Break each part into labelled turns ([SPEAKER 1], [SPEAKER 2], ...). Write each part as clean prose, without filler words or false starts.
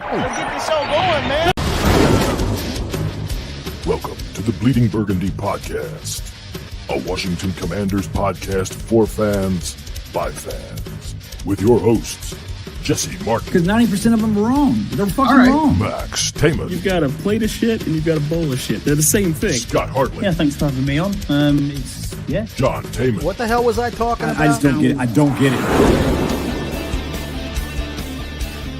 [SPEAKER 1] Let's get this show going, man.
[SPEAKER 2] Welcome to the Bleeding Burgundy podcast, a Washington Commanders podcast for fans by fans, with your hosts, Jessy Martin.
[SPEAKER 3] Because 90% of them are wrong. They're fucking wrong.
[SPEAKER 2] Max Taman.
[SPEAKER 4] You've got a plate of shit and you've got a bowl of shit. They're the same thing.
[SPEAKER 2] Scott Hartley.
[SPEAKER 3] Yeah, thanks for having me on.
[SPEAKER 2] John Taman.
[SPEAKER 1] What the hell was I talking about?
[SPEAKER 3] I just don't get it. I don't get it.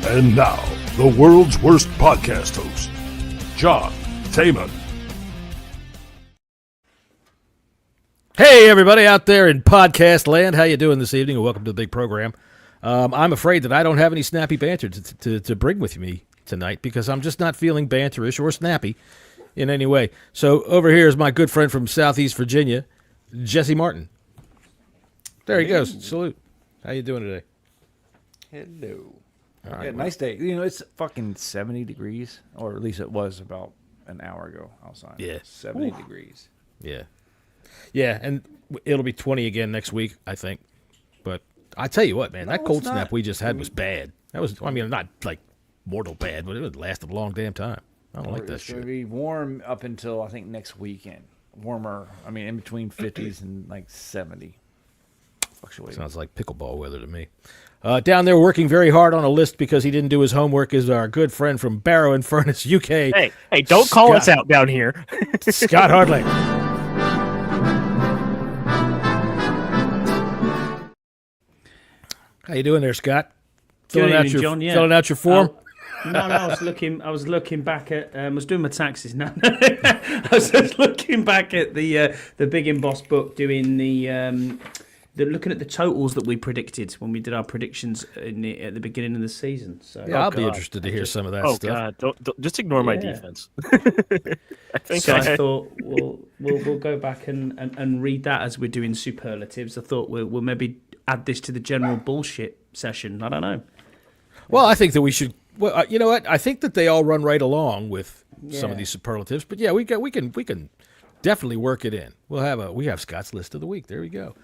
[SPEAKER 2] And now, the world's worst podcast host, John Taman.
[SPEAKER 5] Hey, everybody out there in podcast land. How you doing this evening? And welcome to the big program. I'm afraid that I don't have any snappy banter to bring with me tonight because I'm just not feeling banterish or snappy in any way. So over here is my good friend from Southeast Virginia, Jessy Martin. There he goes. Salute. How you doing today?
[SPEAKER 6] Hello.
[SPEAKER 5] All right,
[SPEAKER 6] Yeah, nice day. You know, it's fucking 70 degrees, or at least it was about an hour ago outside.
[SPEAKER 5] Yeah.
[SPEAKER 6] 70 degrees.
[SPEAKER 5] Yeah. Yeah, and it'll be 20 again next week, I think. But I tell you what, man, that cold snap we just had was bad. That was, I mean, not like mortal bad, but it lasted a long damn time. I don't like that
[SPEAKER 6] It's going
[SPEAKER 5] shit.
[SPEAKER 6] to be warm up until, I think, next weekend. Warmer, I mean, in between 50s and like 70. Fluctuating.
[SPEAKER 5] Sounds like pickleball weather to me. Down there working very hard on a list because he didn't do his homework is our good friend from Barrow and Furnace, UK.
[SPEAKER 4] Hey, don't call us out down here.
[SPEAKER 5] Scott Hartley. How you doing there, Scott? Filling out your form?
[SPEAKER 7] No, I was looking back at. I was doing my taxes. No, I was just looking back at the Big and Boss book, doing the looking at the totals that we predicted when we did our predictions at the beginning of the season. So
[SPEAKER 5] Yeah, I'll be interested to hear some of that
[SPEAKER 4] Oh
[SPEAKER 5] stuff.
[SPEAKER 4] God! Don't just ignore my
[SPEAKER 7] Yeah.
[SPEAKER 4] defense. I think
[SPEAKER 7] So I thought we'll go back and read that as we're doing superlatives. I thought we'll maybe add this to the general bullshit session. I don't know.
[SPEAKER 5] Well, I think that we should. Well, you know what? I think that they all run right along with some of these superlatives. But yeah, we can definitely work it in. We have Scott's list of the week. There we go.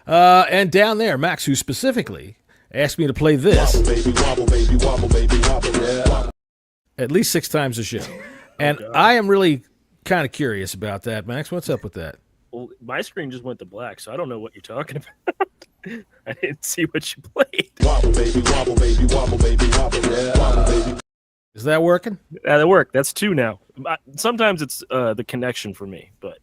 [SPEAKER 5] And down there, Max, who specifically asked me to play this at least 6 times a show. And I am really kind of curious about that, Max. What's up with that?
[SPEAKER 4] Well, my screen just went to black, so I don't know what you're talking about. I didn't see what you played.
[SPEAKER 5] Is that working?
[SPEAKER 4] That worked. That's 2 now. Sometimes it's the connection for me, but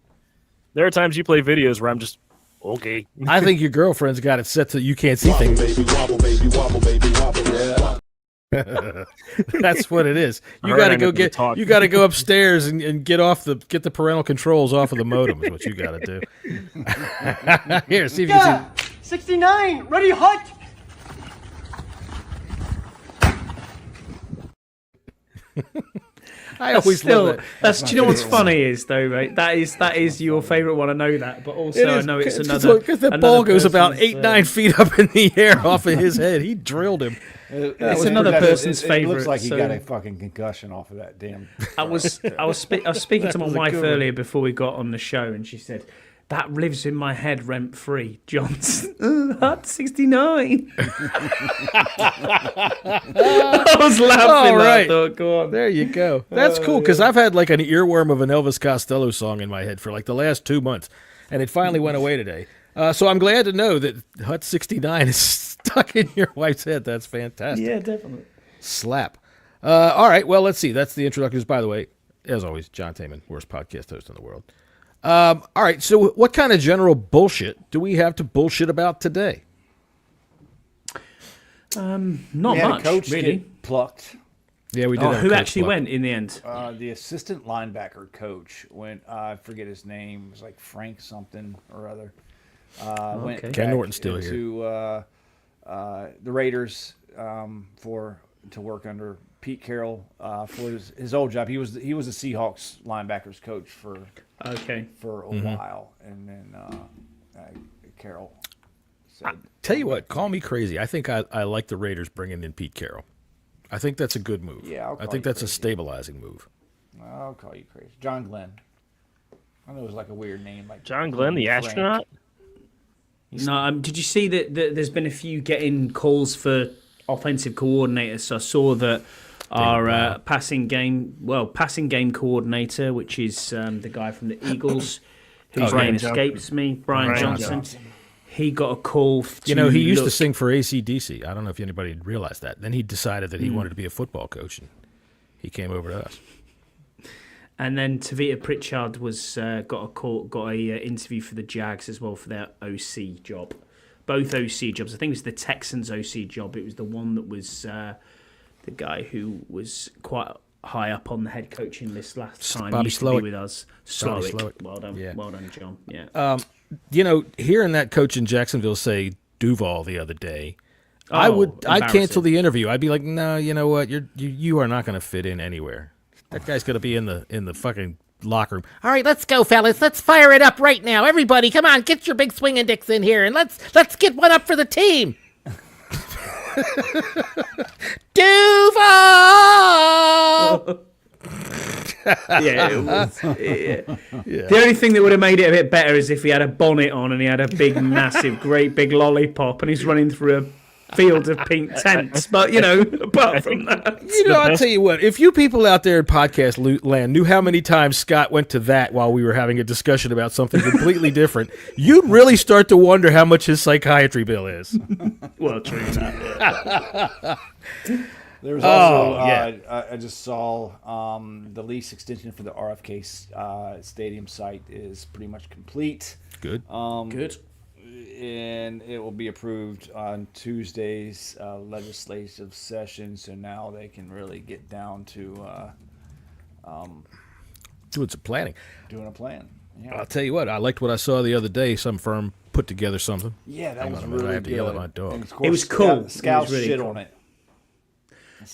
[SPEAKER 4] there are times you play videos where I'm just okay.
[SPEAKER 5] I think your girlfriend's got it set so you can't see things. That's what it is. You got to go upstairs and get the parental controls off of the modem is what you got to do. Here, see if you can see.
[SPEAKER 1] 69, ready, hot.
[SPEAKER 5] I always love that.
[SPEAKER 7] Do you know what's funny is though, right? That is your favourite one. I know that, but also I know it's another.
[SPEAKER 5] Because the ball goes about 8-9 feet up in the air off of his head. He drilled him.
[SPEAKER 7] It's another person's favourite.
[SPEAKER 6] It looks like he
[SPEAKER 7] so
[SPEAKER 6] got a fucking concussion off of that damn.
[SPEAKER 7] I was speaking to my wife earlier before we got on the show, and she said that lives in my head rent free. John's Hot 69. I was laughing.
[SPEAKER 5] All right.
[SPEAKER 7] I thought, go on.
[SPEAKER 5] There you go. That's cool because I've had like an earworm of an Elvis Costello song in my head for like the last 2 months, and it finally went away today. So I'm glad to know that Hut 69 is stuck in your wife's head. That's fantastic.
[SPEAKER 7] Yeah, definitely.
[SPEAKER 5] Slap. All right. Well, let's see. That's the introductions. By the way, as always, John Taman, worst podcast host in the world. All right. So what kind of general bullshit do we have to bullshit about today?
[SPEAKER 7] Not
[SPEAKER 6] We had
[SPEAKER 7] much,
[SPEAKER 6] a coach
[SPEAKER 7] really.
[SPEAKER 6] get plucked.
[SPEAKER 5] Yeah, we did. have
[SPEAKER 7] Who
[SPEAKER 5] Coach
[SPEAKER 7] actually
[SPEAKER 5] Pluck.
[SPEAKER 7] went in the end?
[SPEAKER 6] The assistant linebacker coach went. I forget his name. It was like Frank something or other. Went
[SPEAKER 7] Okay.
[SPEAKER 5] Ken
[SPEAKER 6] back
[SPEAKER 5] Norton's still here.
[SPEAKER 6] to the Raiders to work under Pete Carroll for his old job. He was the Seahawks linebackers coach for a while, and then Carroll said,
[SPEAKER 5] Tell you what, call me crazy. I think I like the Raiders bringing in Pete Carroll. I think that's a good move.
[SPEAKER 6] Yeah, I'll
[SPEAKER 5] I
[SPEAKER 6] call
[SPEAKER 5] think
[SPEAKER 6] you
[SPEAKER 5] that's a
[SPEAKER 6] crazy.
[SPEAKER 5] stabilizing move.
[SPEAKER 6] I'll call you crazy. John Glenn. I know it was like a weird name, like
[SPEAKER 4] John Glenn, the
[SPEAKER 6] Frank.
[SPEAKER 4] astronaut.
[SPEAKER 7] No, did you see that there's been a few getting calls for offensive coordinators? So I saw that Our passing game coordinator, which is the guy from the Eagles, whose name escapes me, Brian Johnson. He got a call.
[SPEAKER 5] He used to sing for AC/DC. I don't know if anybody realized that. Then he decided that he wanted to be a football coach, and he came over to us.
[SPEAKER 7] And then Tavita Pritchard was got a interview for the Jags as well for their OC job. Both OC jobs. I think it was the Texans OC job. It was the one that was the guy who was quite high up on the head coaching list last time.
[SPEAKER 5] Bobby
[SPEAKER 7] used to be with us. Slowick. Well done.
[SPEAKER 5] Yeah.
[SPEAKER 7] Well done, John. Yeah.
[SPEAKER 5] Hearing that coach in Jacksonville say Duval the other day, I'd cancel the interview. I'd be like, no, you know what? You are not going to fit in anywhere. That guy's going to be in the fucking locker room. All right, let's go, fellas. Let's fire it up right now. Everybody, come on, get your big swinging dicks in here, and let's get one up for the team. Duval.
[SPEAKER 7] The only thing that would have made it a bit better is if he had a bonnet on and he had a big, massive, great big lollipop and he's running through a field of pink tents. But, apart from that.
[SPEAKER 5] I'll tell you what, if you people out there in podcast land knew how many times Scott went to that while we were having a discussion about something completely different, you'd really start to wonder how much his psychiatry bill is.
[SPEAKER 7] Well, true.
[SPEAKER 6] There was also, I just saw the lease extension for the RFK Stadium site is pretty much complete.
[SPEAKER 5] Good.
[SPEAKER 7] Good.
[SPEAKER 6] And it will be approved on Tuesday's legislative session, so now they can really get down to
[SPEAKER 5] doing some planning.
[SPEAKER 6] Doing a plan. Yeah.
[SPEAKER 5] I'll tell you what, I liked what I saw the other day. Some firm put together something.
[SPEAKER 6] Yeah, that was
[SPEAKER 5] I
[SPEAKER 6] really
[SPEAKER 5] have to
[SPEAKER 6] good.
[SPEAKER 5] yell at my dog.
[SPEAKER 6] And of course,
[SPEAKER 7] It was cool.
[SPEAKER 6] Scouts
[SPEAKER 7] It was really
[SPEAKER 6] shit
[SPEAKER 7] cool.
[SPEAKER 6] on it.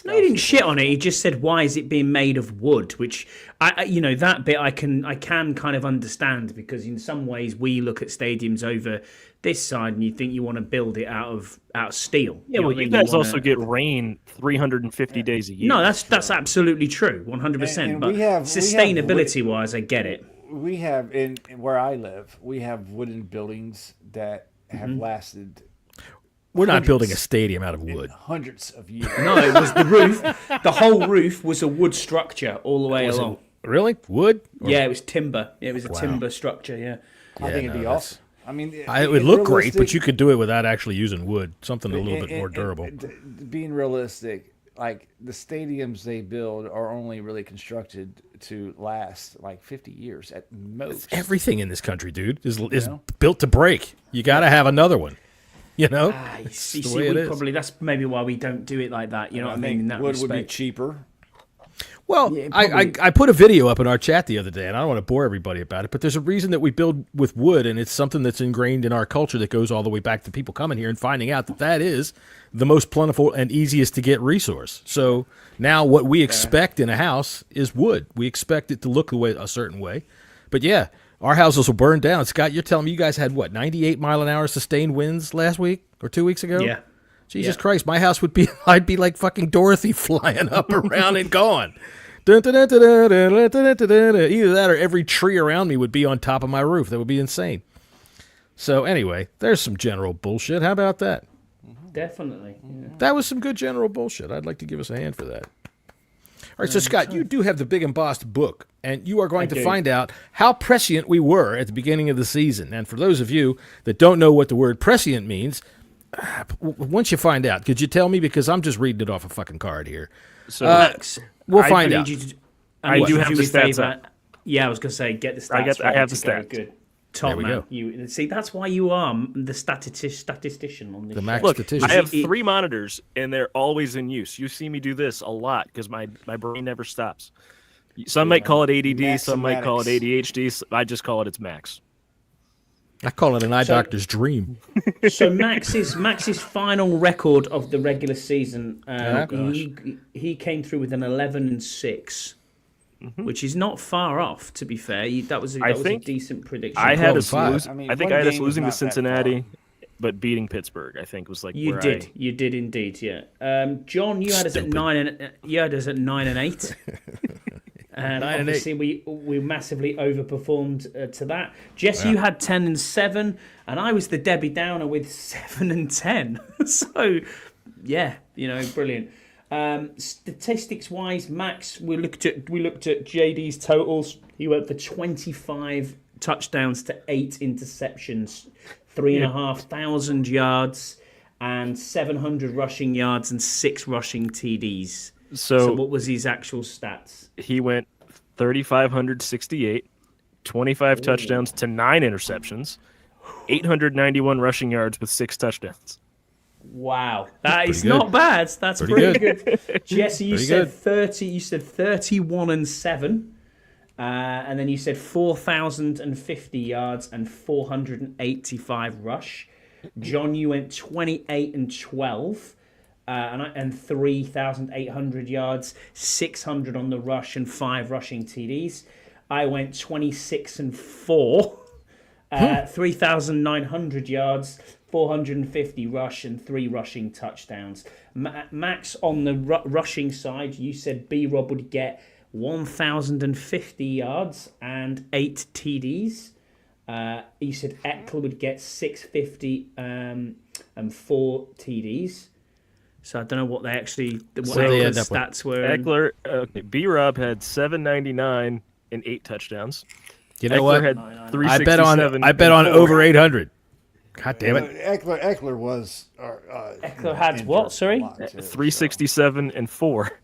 [SPEAKER 7] No, he didn't shit on it. He just said, "Why is it being made of wood?" Which, that bit I can kind of understand, because in some ways we look at stadiums over this side and you think you want to build it out of steel.
[SPEAKER 4] Yeah, well, you guys also get rain 350 days a year.
[SPEAKER 7] No, that's absolutely true, 100%.
[SPEAKER 6] And
[SPEAKER 7] But sustainability-wise, I get it.
[SPEAKER 6] We have in where I live, we have wooden buildings that have lasted.
[SPEAKER 5] We're not building a stadium out of wood.
[SPEAKER 6] Hundreds of years.
[SPEAKER 7] No, it was the roof. The whole roof was a wood structure all the way along.
[SPEAKER 5] Really? Wood?
[SPEAKER 7] Yeah, it was timber. It was a timber structure, yeah.
[SPEAKER 6] I think it'd be awesome. I mean,
[SPEAKER 5] it would look great, but you could do it without actually using wood. Something a little bit more durable.
[SPEAKER 6] Being realistic, like the stadiums they build are only really constructed to last like 50 years at most.
[SPEAKER 5] Everything in this country, dude, is built to break. You got to have another one.
[SPEAKER 7] That's maybe why we don't do it like that. You know what I mean? In that
[SPEAKER 6] wood
[SPEAKER 7] respect.
[SPEAKER 6] would be cheaper.
[SPEAKER 5] Well,
[SPEAKER 7] Yeah,
[SPEAKER 5] I put a video up in our chat the other day, and I don't want to bore everybody about it, but there's a reason that we build with wood, and it's something that's ingrained in our culture that goes all the way back to people coming here and finding out that is the most plentiful and easiest to get resource. So now what we expect in a house is wood. We expect it to look a certain way. But yeah, our houses will burn down. Scott, you're telling me you guys had, 98 mile an hour sustained winds last week or 2 weeks ago?
[SPEAKER 7] Yeah.
[SPEAKER 5] Jesus Christ, my house I'd be like fucking Dorothy flying up around and gone. Either that or every tree around me would be on top of my roof. That would be insane. So anyway, there's some general bullshit. How about that?
[SPEAKER 7] Definitely. Yeah.
[SPEAKER 5] That was some good general bullshit. I'd like to give us a hand for that. All right, so Scott, you do have the big embossed book, and you are going to find out how prescient we were at the beginning of the season. And for those of you that don't know what the word prescient means, once you find out, could you tell me? Because I'm just reading it off a fucking card here.
[SPEAKER 4] So
[SPEAKER 7] Max,
[SPEAKER 5] we'll find out.
[SPEAKER 4] I do have the stats up.
[SPEAKER 7] Yeah, I was going to say, get the stats.
[SPEAKER 4] I have the stats.
[SPEAKER 7] Good. Top
[SPEAKER 5] There we
[SPEAKER 7] man.
[SPEAKER 5] go.
[SPEAKER 7] You see, that's why you are the statistician on this.
[SPEAKER 5] The
[SPEAKER 7] show.
[SPEAKER 5] Max
[SPEAKER 4] Look,
[SPEAKER 5] statistician.
[SPEAKER 4] I have 3 monitors, and they're always in use. You see me do this a lot because my brain never stops. Some might call it ADD, some might call it ADHD. I just call it its max.
[SPEAKER 5] I call it an eye doctor's dream.
[SPEAKER 7] So Max's final record of the regular season, he came through with an 11-6, which is not far off. To be fair, that was a decent prediction.
[SPEAKER 4] I had us
[SPEAKER 5] five.
[SPEAKER 4] losing. I think I had us losing to Cincinnati, but beating Pittsburgh. I think was like
[SPEAKER 7] You did indeed, yeah. John, you had us at 9 and 8. And
[SPEAKER 5] 9 and
[SPEAKER 7] obviously we massively overperformed to that. Jess, you had 10 and 7, and I was the Debbie Downer with 7 and 10. So, yeah, brilliant. Statistics wise, Max, we looked at JD's totals. He went for 25 touchdowns to 8 interceptions, 3,500 yards, and 700 rushing yards and 6 rushing TDs. So what was his actual stats?
[SPEAKER 4] He went 3,568, 25 touchdowns to 9 interceptions, 891 rushing yards with 6 touchdowns.
[SPEAKER 7] Wow, that is not bad. That's pretty good. Jesse, you said 30. You said 31-7, and then you said 4,050 yards and 485 rush. John, you went 28-12, and 3,800 yards, 600 on the rush, and 5 rushing TDs. I went 26-4, 3,900 yards. 450 rush and 3 rushing touchdowns. Max, on the rushing side, you said B-Rob would get 1,050 yards and 8 TDs. You said Eckler would get 650 and 4 TDs. So I don't know what they actually Eckler's stats were.
[SPEAKER 4] Eckler, B-Rob had 799 and 8 touchdowns.
[SPEAKER 5] You know
[SPEAKER 4] Eckler
[SPEAKER 5] what?
[SPEAKER 4] had
[SPEAKER 5] I bet on over 800. God damn it!
[SPEAKER 6] Eckler was.
[SPEAKER 7] Eckler had what? Sorry,
[SPEAKER 4] 367 and 4.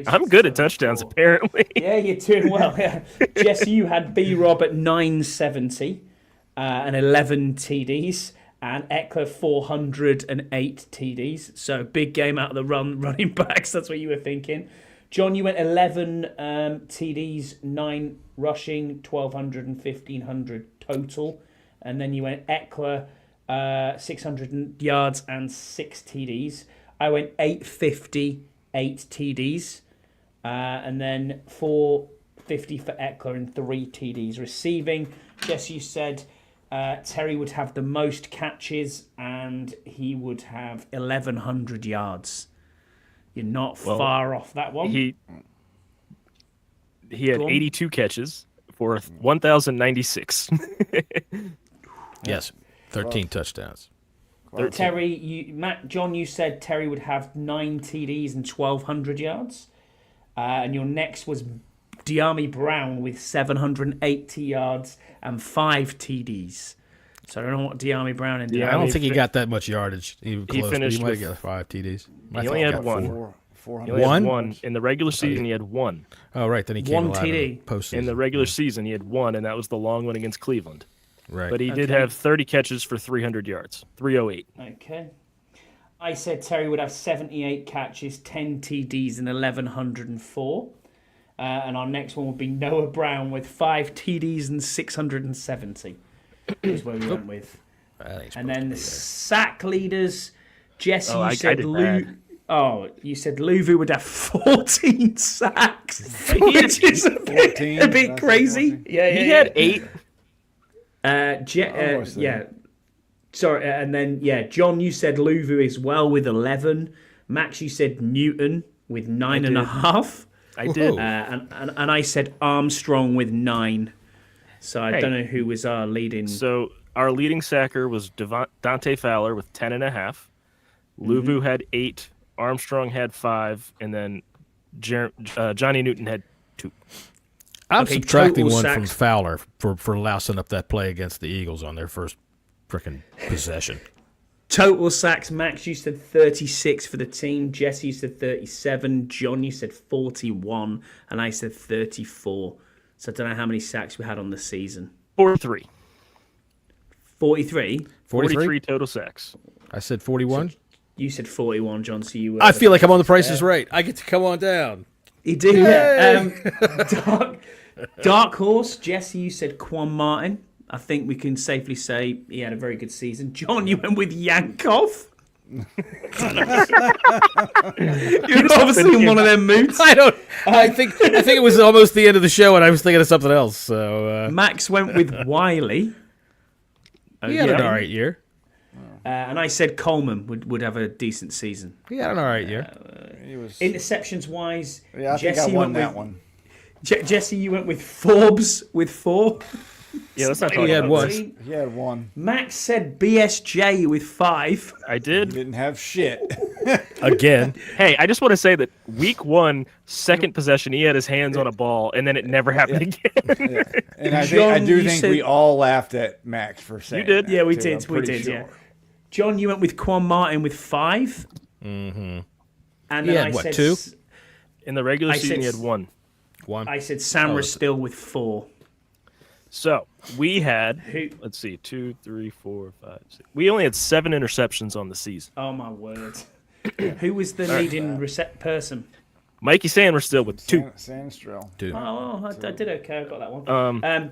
[SPEAKER 4] I'm good at touchdowns, apparently.
[SPEAKER 7] Yeah, you're doing well. Yeah. Jesse, you had B-Rob at 970 and 11 TDs, and Eckler 408 TDs. So big game out of the running backs. That's what you were thinking. John, you went 11 TDs, 9 rushing, 1,200 and 1,500 total. And then you went Eckler, 600 yards and 6 TDs. I went 850, 8 TDs. And then 450 for Eckler and 3 TDs. Receiving, Jess, you said Terry would have the most catches and he would have 1,100 yards. You're not far off that one.
[SPEAKER 4] He had 82 catches for 1,096.
[SPEAKER 5] Yes, 13 touchdowns.
[SPEAKER 7] Terry, John, you said Terry would have 9 TDs and 1,200 yards. And your next was Diami Brown with 780 yards and 5 TDs. So I don't know what Diami Brown and
[SPEAKER 5] I don't think he got that much yardage. He
[SPEAKER 4] finished
[SPEAKER 5] he might
[SPEAKER 4] with
[SPEAKER 5] have got 5 TDs.
[SPEAKER 4] He only had 1. He only had 1 in the regular season. He had 1.
[SPEAKER 5] Oh, right. Then he came
[SPEAKER 7] 1 TD.
[SPEAKER 5] Postseason.
[SPEAKER 4] In the regular season, he had 1, and that was the long one against Cleveland.
[SPEAKER 5] Right.
[SPEAKER 4] But he did have 30 catches for 300 yards, 308.
[SPEAKER 7] Okay. I said Terry would have 78 catches, 10 TDs, and 1,104. And our next one would be Noah Brown with 5 TDs and 670. Is where we went with. And then the sack leaders, Jesse, you said you said Luvu would have 14 sacks, which is a bit crazy. Yeah,
[SPEAKER 4] he had 8.
[SPEAKER 7] Yeah. Sorry, and then John, you said Luvu as well with 11. Max, you said Newton with 9.5.
[SPEAKER 4] I did.
[SPEAKER 7] And I said Armstrong with 9. So I don't know who was our leading.
[SPEAKER 4] So our leading sacker was Dante Fowler with 10.5. Luvu had 8. Armstrong had 5, and then Johnny Newton had 2.
[SPEAKER 5] I'm subtracting one from Fowler for lousing up that play against the Eagles on their first frickin' possession.
[SPEAKER 7] Total sacks, Max, you said 36 for the team. Jesse, you said 37. John, you said 41. And I said 34. So I don't know how many sacks we had on the season.
[SPEAKER 4] 43.
[SPEAKER 7] 43?
[SPEAKER 4] 43 total sacks.
[SPEAKER 5] I said 41.
[SPEAKER 7] You said 41, John. So you.
[SPEAKER 5] I feel like I'm on The Price is Right. I get to come on down.
[SPEAKER 7] You do, yeah. Dark Horse, Jesse, you said Quan Martin. I think we can safely say he had a very good season. John, you went with Yankov. You're obviously in one of them moods.
[SPEAKER 5] I think it was almost the end of the show, and I was thinking of something else. So
[SPEAKER 7] Max went with Wiley.
[SPEAKER 5] He had an all right year.
[SPEAKER 7] And I said Coleman would have a decent season.
[SPEAKER 5] He had an all right year.
[SPEAKER 7] Interceptions wise,
[SPEAKER 6] I think I won that one.
[SPEAKER 7] Jesse, you went with Forbes with 4.
[SPEAKER 4] Yeah, that's not
[SPEAKER 5] he had one.
[SPEAKER 6] He had 1.
[SPEAKER 7] Max said BSJ with 5.
[SPEAKER 4] I did.
[SPEAKER 6] He didn't have shit.
[SPEAKER 5] Again.
[SPEAKER 4] Hey, I just want to say that week 1, second possession, he had his hands on a ball, and then it never happened again.
[SPEAKER 6] Yeah. And I
[SPEAKER 7] John,
[SPEAKER 6] do
[SPEAKER 7] you
[SPEAKER 6] think
[SPEAKER 7] said-
[SPEAKER 6] we all laughed at Max for saying
[SPEAKER 4] did?
[SPEAKER 6] that,
[SPEAKER 7] Yeah, we
[SPEAKER 6] too,
[SPEAKER 7] did.
[SPEAKER 6] I'm
[SPEAKER 7] We
[SPEAKER 6] pretty
[SPEAKER 7] did.
[SPEAKER 6] sure.
[SPEAKER 7] Yeah. John, you went with Quan Martin with 5. Mm-hmm. And
[SPEAKER 5] He
[SPEAKER 7] then
[SPEAKER 5] had,
[SPEAKER 7] I
[SPEAKER 5] what,
[SPEAKER 7] said
[SPEAKER 5] 2?
[SPEAKER 4] In the regular
[SPEAKER 7] I
[SPEAKER 4] season, he
[SPEAKER 7] said-
[SPEAKER 4] had 1.
[SPEAKER 5] 1.
[SPEAKER 7] I said Sam Still with 4.
[SPEAKER 4] So we had,
[SPEAKER 7] Who-
[SPEAKER 4] let's see, 2, 3, 4, 5, 6. We only had 7 interceptions on the season.
[SPEAKER 7] Oh my word! Who was the leading person?
[SPEAKER 4] Mikey Sanders still with 2.
[SPEAKER 6] Sandstrel.
[SPEAKER 5] 2.
[SPEAKER 7] Oh, I did okay. I got that one.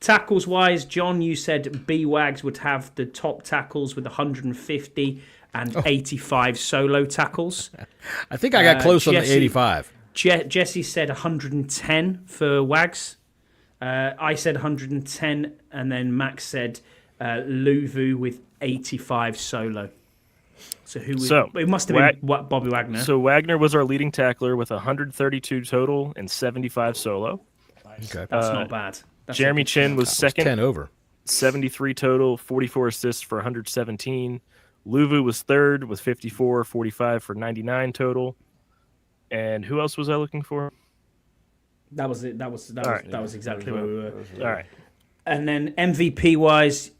[SPEAKER 7] Tackles wise, John, you said B Wags would have the top tackles with 150 and 85 solo tackles.
[SPEAKER 5] I think I got close on the
[SPEAKER 7] Jessy-
[SPEAKER 5] 85.
[SPEAKER 7] Jesse said 110 for Wags. I said 110, and then Max said Luvu with 85 solo. So who was?
[SPEAKER 4] So,
[SPEAKER 7] It must have been Bobby Wagner.
[SPEAKER 4] So Wagner was our leading tackler with 132 total and 75 solo.
[SPEAKER 5] Okay.
[SPEAKER 7] That's not bad. That's
[SPEAKER 4] Jeremy
[SPEAKER 7] a good
[SPEAKER 4] Chin
[SPEAKER 7] shout.
[SPEAKER 4] was second,
[SPEAKER 5] 10 over.
[SPEAKER 4] 73 total, 44 assists for 117. Luvu was third with 54, 45 for 99 total. And who else was I looking for?
[SPEAKER 7] That was it. That was exactly where we were.
[SPEAKER 4] All right.
[SPEAKER 7] And then MVP wise,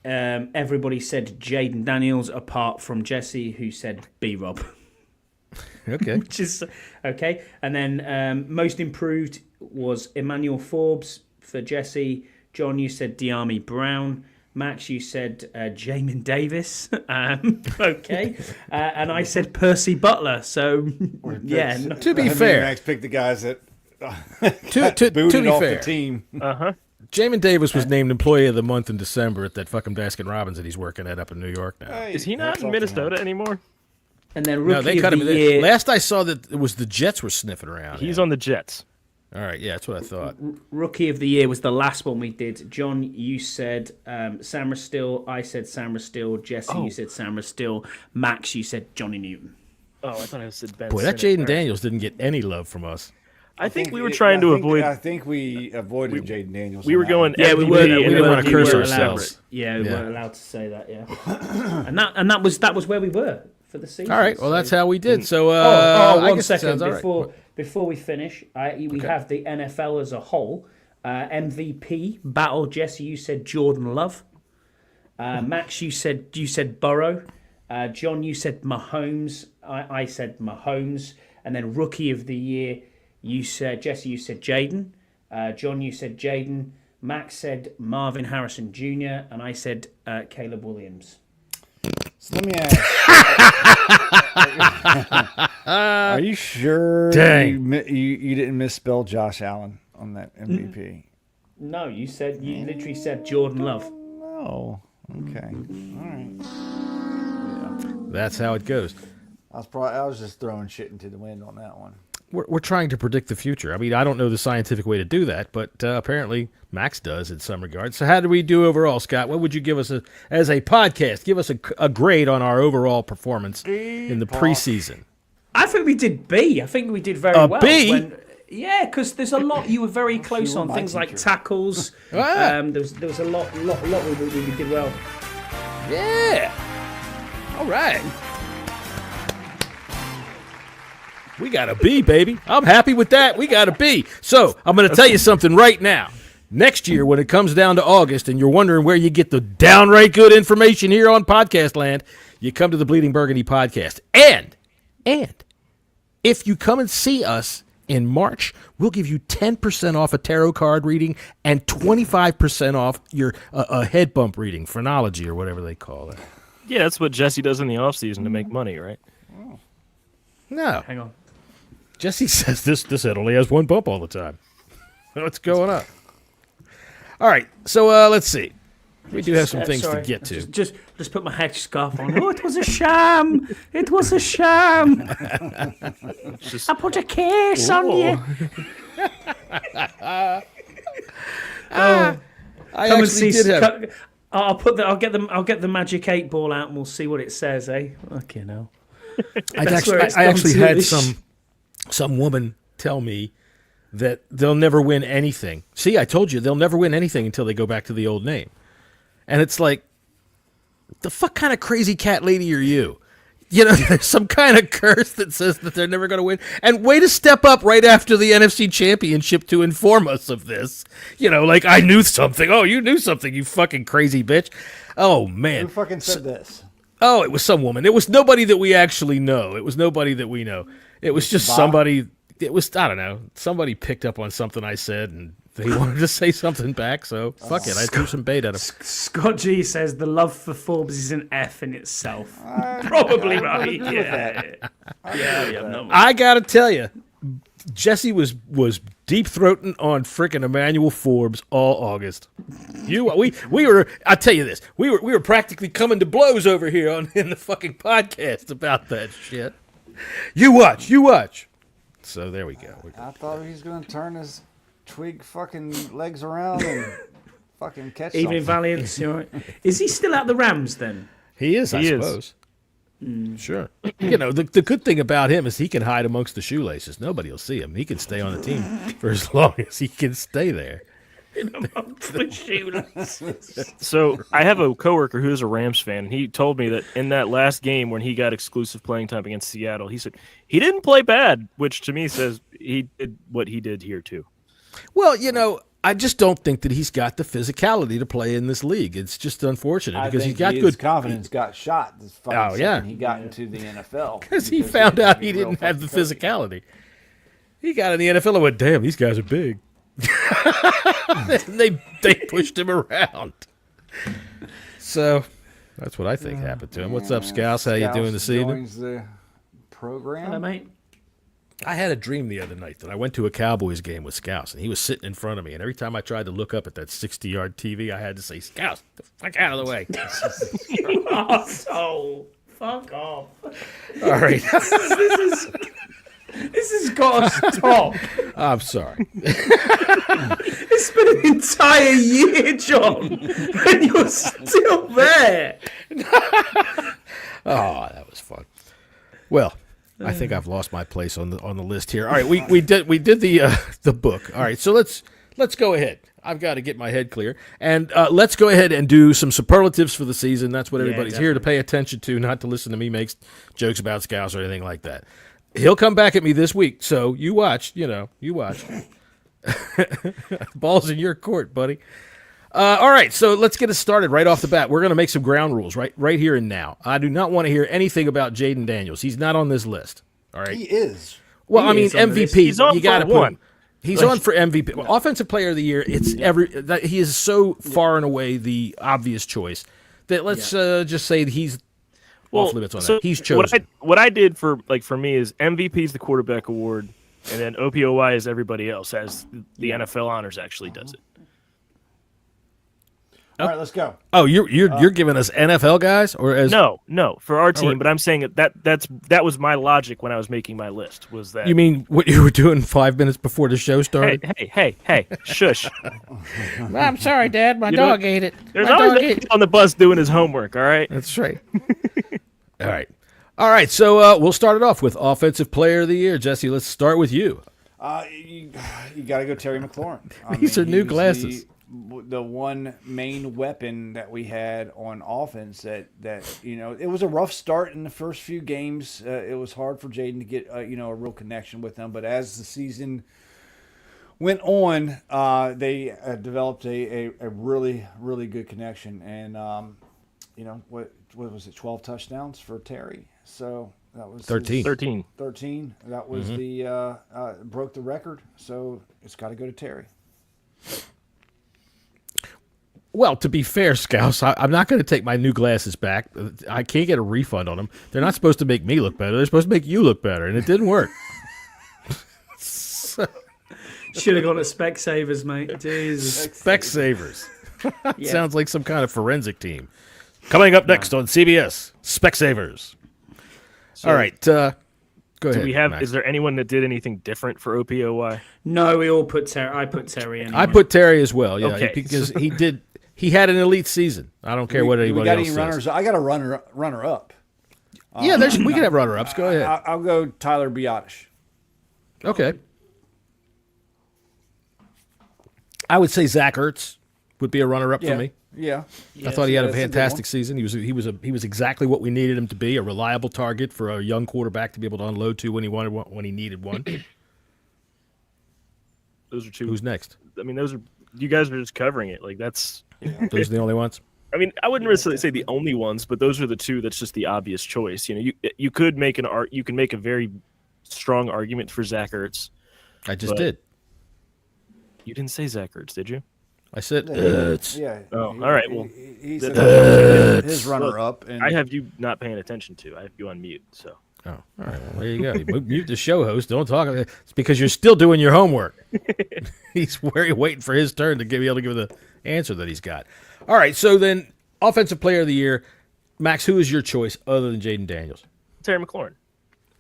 [SPEAKER 7] everybody said Jaden Daniels, apart from Jesse, who said B Rob.
[SPEAKER 5] Okay.
[SPEAKER 7] Which is okay. And then most improved was Emmanuel Forbes for Jesse. John, you said Diami Brown. Max, you said Jamin Davis. Okay. And I said Percy Butler. So, yeah.
[SPEAKER 5] To be
[SPEAKER 6] I mean,
[SPEAKER 5] fair,
[SPEAKER 6] Max picked the guys that
[SPEAKER 5] to
[SPEAKER 6] booted
[SPEAKER 5] be
[SPEAKER 6] off
[SPEAKER 5] fair,
[SPEAKER 6] the team.
[SPEAKER 5] Jamin Davis was named Employee of the Month in December at that fucking Baskin Robbins that he's working at up in New York now.
[SPEAKER 4] Is he not in Minnesota anymore?
[SPEAKER 7] And then
[SPEAKER 5] No,
[SPEAKER 7] Rookie
[SPEAKER 5] they cut
[SPEAKER 7] of
[SPEAKER 5] him.
[SPEAKER 7] the Year.
[SPEAKER 5] Last I saw that it was the Jets were sniffing around.
[SPEAKER 4] He's
[SPEAKER 5] him.
[SPEAKER 4] on the Jets.
[SPEAKER 5] All right, yeah, that's what I thought.
[SPEAKER 7] Rookie of the Year was the last one we did. John, you said Sam Still. I said Sam Still. Jesse, you said Sam Still. Max, you said Johnny Newton.
[SPEAKER 4] Oh, I thought I said Ben.
[SPEAKER 5] Boy, that
[SPEAKER 4] Sinnott.
[SPEAKER 5] Jaden Daniels didn't get any love from us.
[SPEAKER 4] I think we were trying to avoid.
[SPEAKER 6] I think we avoided Jaden Daniels.
[SPEAKER 4] We
[SPEAKER 6] on
[SPEAKER 4] were
[SPEAKER 6] that
[SPEAKER 4] going.
[SPEAKER 6] one.
[SPEAKER 7] Yeah, we
[SPEAKER 4] MVP,
[SPEAKER 7] weren't.
[SPEAKER 4] and
[SPEAKER 5] we
[SPEAKER 4] then
[SPEAKER 5] didn't wanna
[SPEAKER 4] we
[SPEAKER 5] curse
[SPEAKER 4] were
[SPEAKER 5] ourselves.
[SPEAKER 7] Yeah, we
[SPEAKER 5] Yeah.
[SPEAKER 7] weren't allowed to say that. Yeah, and that was where we were for the season.
[SPEAKER 5] All right, well, that's how we did. So, I
[SPEAKER 7] One
[SPEAKER 5] guess it
[SPEAKER 7] second
[SPEAKER 5] sounds all right.
[SPEAKER 7] before we finish, we have the NFL as a whole. MVP battle. Jesse, you said Jordan Love. Max, you said Burrow. John, you said Mahomes. I said Mahomes. And then Rookie of the Year, Jesse, you said Jaden. John, you said Jaden. Max said Marvin Harrison Jr. And I said Caleb Williams.
[SPEAKER 6] So let me ask. Are you sure
[SPEAKER 5] Dang.
[SPEAKER 6] you didn't misspell Josh Allen on that MVP?
[SPEAKER 7] No, you literally said Jordan Love.
[SPEAKER 6] No. Okay. All right.
[SPEAKER 5] That's how it goes.
[SPEAKER 6] I was just throwing shit into the wind on that one.
[SPEAKER 5] We're trying to predict the future. I mean, I don't know the scientific way to do that, but apparently Max does in some regards. So how did we do overall, Scott? What would you give us as a podcast? Give us a grade on our overall performance in the preseason.
[SPEAKER 7] I think we did B. I think we did very well.
[SPEAKER 5] B?
[SPEAKER 7] Yeah, because there's a lot. You were very close on
[SPEAKER 6] my
[SPEAKER 7] things like
[SPEAKER 6] teacher.
[SPEAKER 7] tackles.
[SPEAKER 5] Ah.
[SPEAKER 7] There was a lot we did well.
[SPEAKER 5] Yeah. All right. We got a B, baby. I'm happy with that. We got a B. So I'm going to tell you something right now. Next year, when it comes down to August and you're wondering where you get the downright good information here on Podcast Land, you come to the Bleeding Burgundy podcast. And if you come and see us in March, we'll give you 10% off a tarot card reading and 25% off your a head bump reading, phrenology or whatever they call it.
[SPEAKER 4] Yeah, that's what Jesse does in the off season to make money, right?
[SPEAKER 5] No.
[SPEAKER 7] Hang on.
[SPEAKER 5] Jesse says this head only has one bump all the time. What's going on? All right, so let's see. We do have some things
[SPEAKER 7] Sorry.
[SPEAKER 5] to get to.
[SPEAKER 7] Just put my headscarf on. Oh, it was a sham. It was a sham. I put a case on you.
[SPEAKER 5] I
[SPEAKER 7] Come and
[SPEAKER 5] actually
[SPEAKER 7] see.
[SPEAKER 5] did have.
[SPEAKER 7] I'll get the magic 8-ball out and we'll see what it says, eh? Okay, now.
[SPEAKER 5] I
[SPEAKER 7] That's where it's
[SPEAKER 5] actually
[SPEAKER 7] gone
[SPEAKER 5] had
[SPEAKER 7] to.
[SPEAKER 5] some woman tell me that they'll never win anything. See, I told you they'll never win anything until they go back to the old name. And it's like, the fuck kind of crazy cat lady are you? you know, there's some kind of curse that says that they're never going to win. And way to step up right after the NFC Championship to inform us of this. You know, like, I knew something. Oh, you knew something, you fucking crazy bitch. Oh, man.
[SPEAKER 6] Who fucking said this?
[SPEAKER 5] Oh, it was some woman. It was nobody that we actually know. It was nobody that we know. It was just somebody. It was, I don't know. Somebody picked up on something I said, and they wanted to say something back, so fuck it. I threw some bait at him.
[SPEAKER 7] Scott G says the love for Forbes is an F in itself. Probably right. Yeah.
[SPEAKER 5] I got to tell you, Jessy was deep throating on frickin' Emmanuel Forbes all August. We were. I'll tell you this. We were practically coming to blows over here in the fucking podcast about that shit. You watch. So there we go.
[SPEAKER 6] I thought he was going to turn his twig fucking legs around and fucking catch
[SPEAKER 7] Evening
[SPEAKER 6] something.
[SPEAKER 7] Valiance, you all right? Is he still at the Rams then?
[SPEAKER 5] He is, I suppose. Sure. You know, the good thing about him is he can hide amongst the shoelaces. Nobody will see him. He can stay on the team for as long as he can stay there.
[SPEAKER 4] So I have a coworker who's a Rams fan. He told me that in that last game when he got exclusive playing time against Seattle, he said he didn't play bad, which to me says he did what he did here too.
[SPEAKER 5] Well, you know, I just don't think that he's got the physicality to play in this league. It's just unfortunate because he's got
[SPEAKER 6] his
[SPEAKER 5] good
[SPEAKER 6] confidence got shot. This fucking
[SPEAKER 5] Oh, yeah.
[SPEAKER 6] second he got into the NFL
[SPEAKER 5] because he found out he
[SPEAKER 6] real
[SPEAKER 5] didn't have the
[SPEAKER 6] fucking
[SPEAKER 5] physicality. He got in the NFL and went, damn, these guys are big. they pushed him around. So that's what I think happened to him. What's up, Scouse? How you doing this evening?
[SPEAKER 6] Joins the program.
[SPEAKER 7] Hello, mate.
[SPEAKER 5] I had a dream the other night that I went to a Cowboys game with Scouse, and he was sitting in front of me. And every time I tried to look up at that 60-yard TV, I had to say, Scouse, the fuck out of the way.
[SPEAKER 7] You arsehole. Fuck off.
[SPEAKER 5] All right.
[SPEAKER 7] This has got to stop.
[SPEAKER 5] I'm sorry.
[SPEAKER 7] It's been an entire year, John, and you're still there.
[SPEAKER 5] Oh, that was fun. Well, I think I've lost my place on the list here. All right, we did the book. All right, so let's go ahead. I've got to get my head clear, and let's go ahead and do some superlatives for the season. That's what everybody's here to pay attention to, not to listen to me make jokes about Scouts or anything like that. He'll come back at me this week, so you watch. You watch. Ball's in your court, buddy. All right, so let's get us started right off the bat. We're going to make some ground rules right here and now. I do not want to hear anything about Jaden Daniels. He's not on this list. All right.
[SPEAKER 6] He is.
[SPEAKER 5] Well, I mean,
[SPEAKER 7] is on the list.
[SPEAKER 5] MVP.
[SPEAKER 4] He's on
[SPEAKER 5] you got to
[SPEAKER 4] for
[SPEAKER 5] put
[SPEAKER 4] one.
[SPEAKER 5] him. He's on for MVP. Well, Offensive Player of the Year. He is so far and away the obvious choice that let's just say that he's off limits on that. He's chosen.
[SPEAKER 4] What I did for me is MVP is the quarterback award, and then OPOY is everybody else, as the NFL Honors actually does it.
[SPEAKER 6] All right, let's go.
[SPEAKER 5] Oh, you're giving us NFL guys or as
[SPEAKER 4] No, for our team, but I'm saying that was my logic when I was making my list. Was that
[SPEAKER 5] you mean what you were doing 5 minutes before the show started?
[SPEAKER 4] Hey, shush.
[SPEAKER 5] I'm sorry, Dad. My dog ate it.
[SPEAKER 4] There's
[SPEAKER 5] My
[SPEAKER 4] always
[SPEAKER 5] dog
[SPEAKER 4] a
[SPEAKER 5] ate
[SPEAKER 4] kid on the bus doing his homework. All right.
[SPEAKER 5] That's right. All right. So we'll start it off with Offensive Player of the Year. Jesse, let's start with you.
[SPEAKER 6] You got to go Terry McLaurin.
[SPEAKER 5] These are new glasses.
[SPEAKER 6] The one main weapon that we had on offense that it was a rough start in the first few games. It was hard for Jaden to get a real connection with them, but as the season went on, they developed a really, really good connection. And what was it, 12 touchdowns for Terry? So that was
[SPEAKER 5] 13.
[SPEAKER 6] 13. That was the broke the record. So it's got to go to Terry.
[SPEAKER 5] Well, to be fair, Scouse, I'm not going to take my new glasses back. I can't get a refund on them. They're not supposed to make me look better. They're supposed to make you look better, and it didn't work.
[SPEAKER 7] Should have gone to Specsavers, mate. Jesus.
[SPEAKER 5] Specsavers. Sounds like some kind of forensic team. Coming up next on CBS, Specsavers. All right, go ahead. Max.
[SPEAKER 4] Is there anyone that did anything different for OPOY?
[SPEAKER 7] No, we all put Terry. I put Terry in.
[SPEAKER 5] I put Terry as well, yeah,
[SPEAKER 4] Okay.
[SPEAKER 5] because he had an elite season. I don't care what anybody else says.
[SPEAKER 6] Runners? I got a runner up.
[SPEAKER 5] Yeah, we can have runner-ups. Go ahead.
[SPEAKER 6] I'll go Tyler Biotish.
[SPEAKER 5] Okay. I would say Zach Ertz would be a runner-up for me.
[SPEAKER 6] Yeah.
[SPEAKER 5] I thought he had a
[SPEAKER 6] that's a good
[SPEAKER 5] fantastic
[SPEAKER 6] one.
[SPEAKER 5] season. He was exactly what we needed him to be, a reliable target for a young quarterback to be able to unload to when he needed one.
[SPEAKER 4] Those are two.
[SPEAKER 5] Who's next?
[SPEAKER 4] I mean, those are you guys are just covering it. Like that's.
[SPEAKER 5] Those are the only ones.
[SPEAKER 4] I mean, I wouldn't necessarily say the only ones, but those are the two. That's just the obvious choice. You know, you could make you can make a very strong argument for Zach Ertz.
[SPEAKER 5] I just did.
[SPEAKER 4] You didn't say Zach Ertz, did you?
[SPEAKER 5] I said Ertz.
[SPEAKER 6] Yeah.
[SPEAKER 4] Oh, all right. Well,
[SPEAKER 6] he said his runner-up. And
[SPEAKER 4] I have you not paying attention to. I have you on mute. So.
[SPEAKER 5] Oh, all right. Well, there you go. You mute the show host. Don't talk. It's because you're still doing your homework. He's waiting for his turn to be able to give the answer that he's got. All right. So then, Offensive Player of the Year, Max. Who is your choice other than Jaden Daniels?
[SPEAKER 4] Terry McLaurin.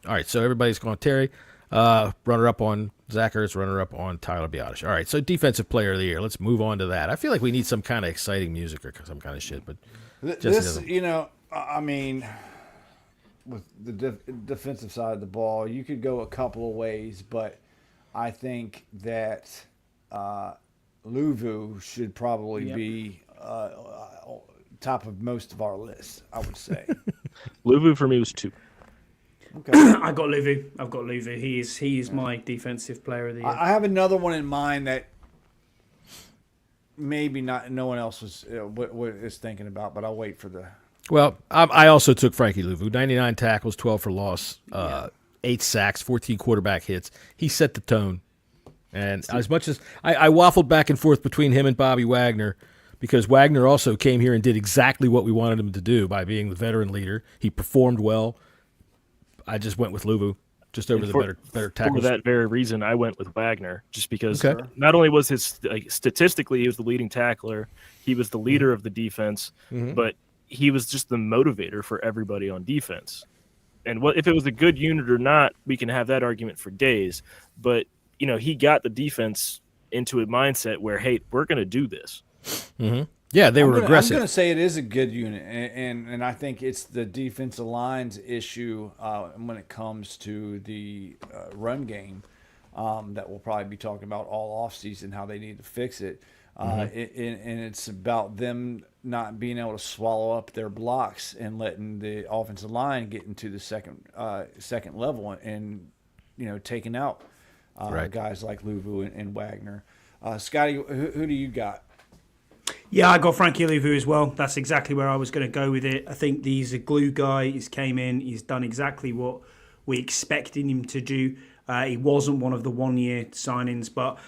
[SPEAKER 5] All right. So everybody's going Terry. Runner-up on Zach Ertz. Runner-up on Tyler Biadasz. All right. So Defensive Player of the Year. Let's move on to that. I feel like we need some kind of exciting music or some kind of shit. But
[SPEAKER 6] this, I mean. With the defensive side of the ball, you could go a couple of ways, but I think that Luvu should probably be top of most of our lists, I would say.
[SPEAKER 4] Luvu for me was 2.
[SPEAKER 6] Okay.
[SPEAKER 7] I've got Luvu. He is my defensive player of the year.
[SPEAKER 6] I have another one in mind that maybe no one else was is thinking about, but I'll wait for the.
[SPEAKER 5] Well, I also took Frankie Luvu. 99 tackles, 12 for loss, 8 sacks, 14 quarterback hits. He set the tone. And as much as I waffled back and forth between him and Bobby Wagner, because Wagner also came here and did exactly what we wanted him to do by being the veteran leader. He performed well. I just went with Luvu, just over the better tackles.
[SPEAKER 4] For that very reason, I went with Wagner, just because not only was statistically he was the leading tackler, he was the leader of the defense, but he was just the motivator for everybody on defense. And if it was a good unit or not, we can have that argument for days. But, he got the defense into a mindset where, hey, we're going to do this.
[SPEAKER 5] Mm-hmm. Yeah, they were aggressive.
[SPEAKER 6] I'm going to say it is a good unit, and I think it's the defensive line's issue when it comes to the run game that we'll probably be talking about all offseason, how they need to fix it. And it's about them not being able to swallow up their blocks and letting the offensive line get into the second level and taking out guys like Luvu and Wagner. Scotty, who do you got?
[SPEAKER 7] Yeah, I got Frankie Luvu as well. That's exactly where I was going to go with it. I think he's a glue guy. He's came in. He's done exactly what we expected him to do. He wasn't one of the one-year signings, but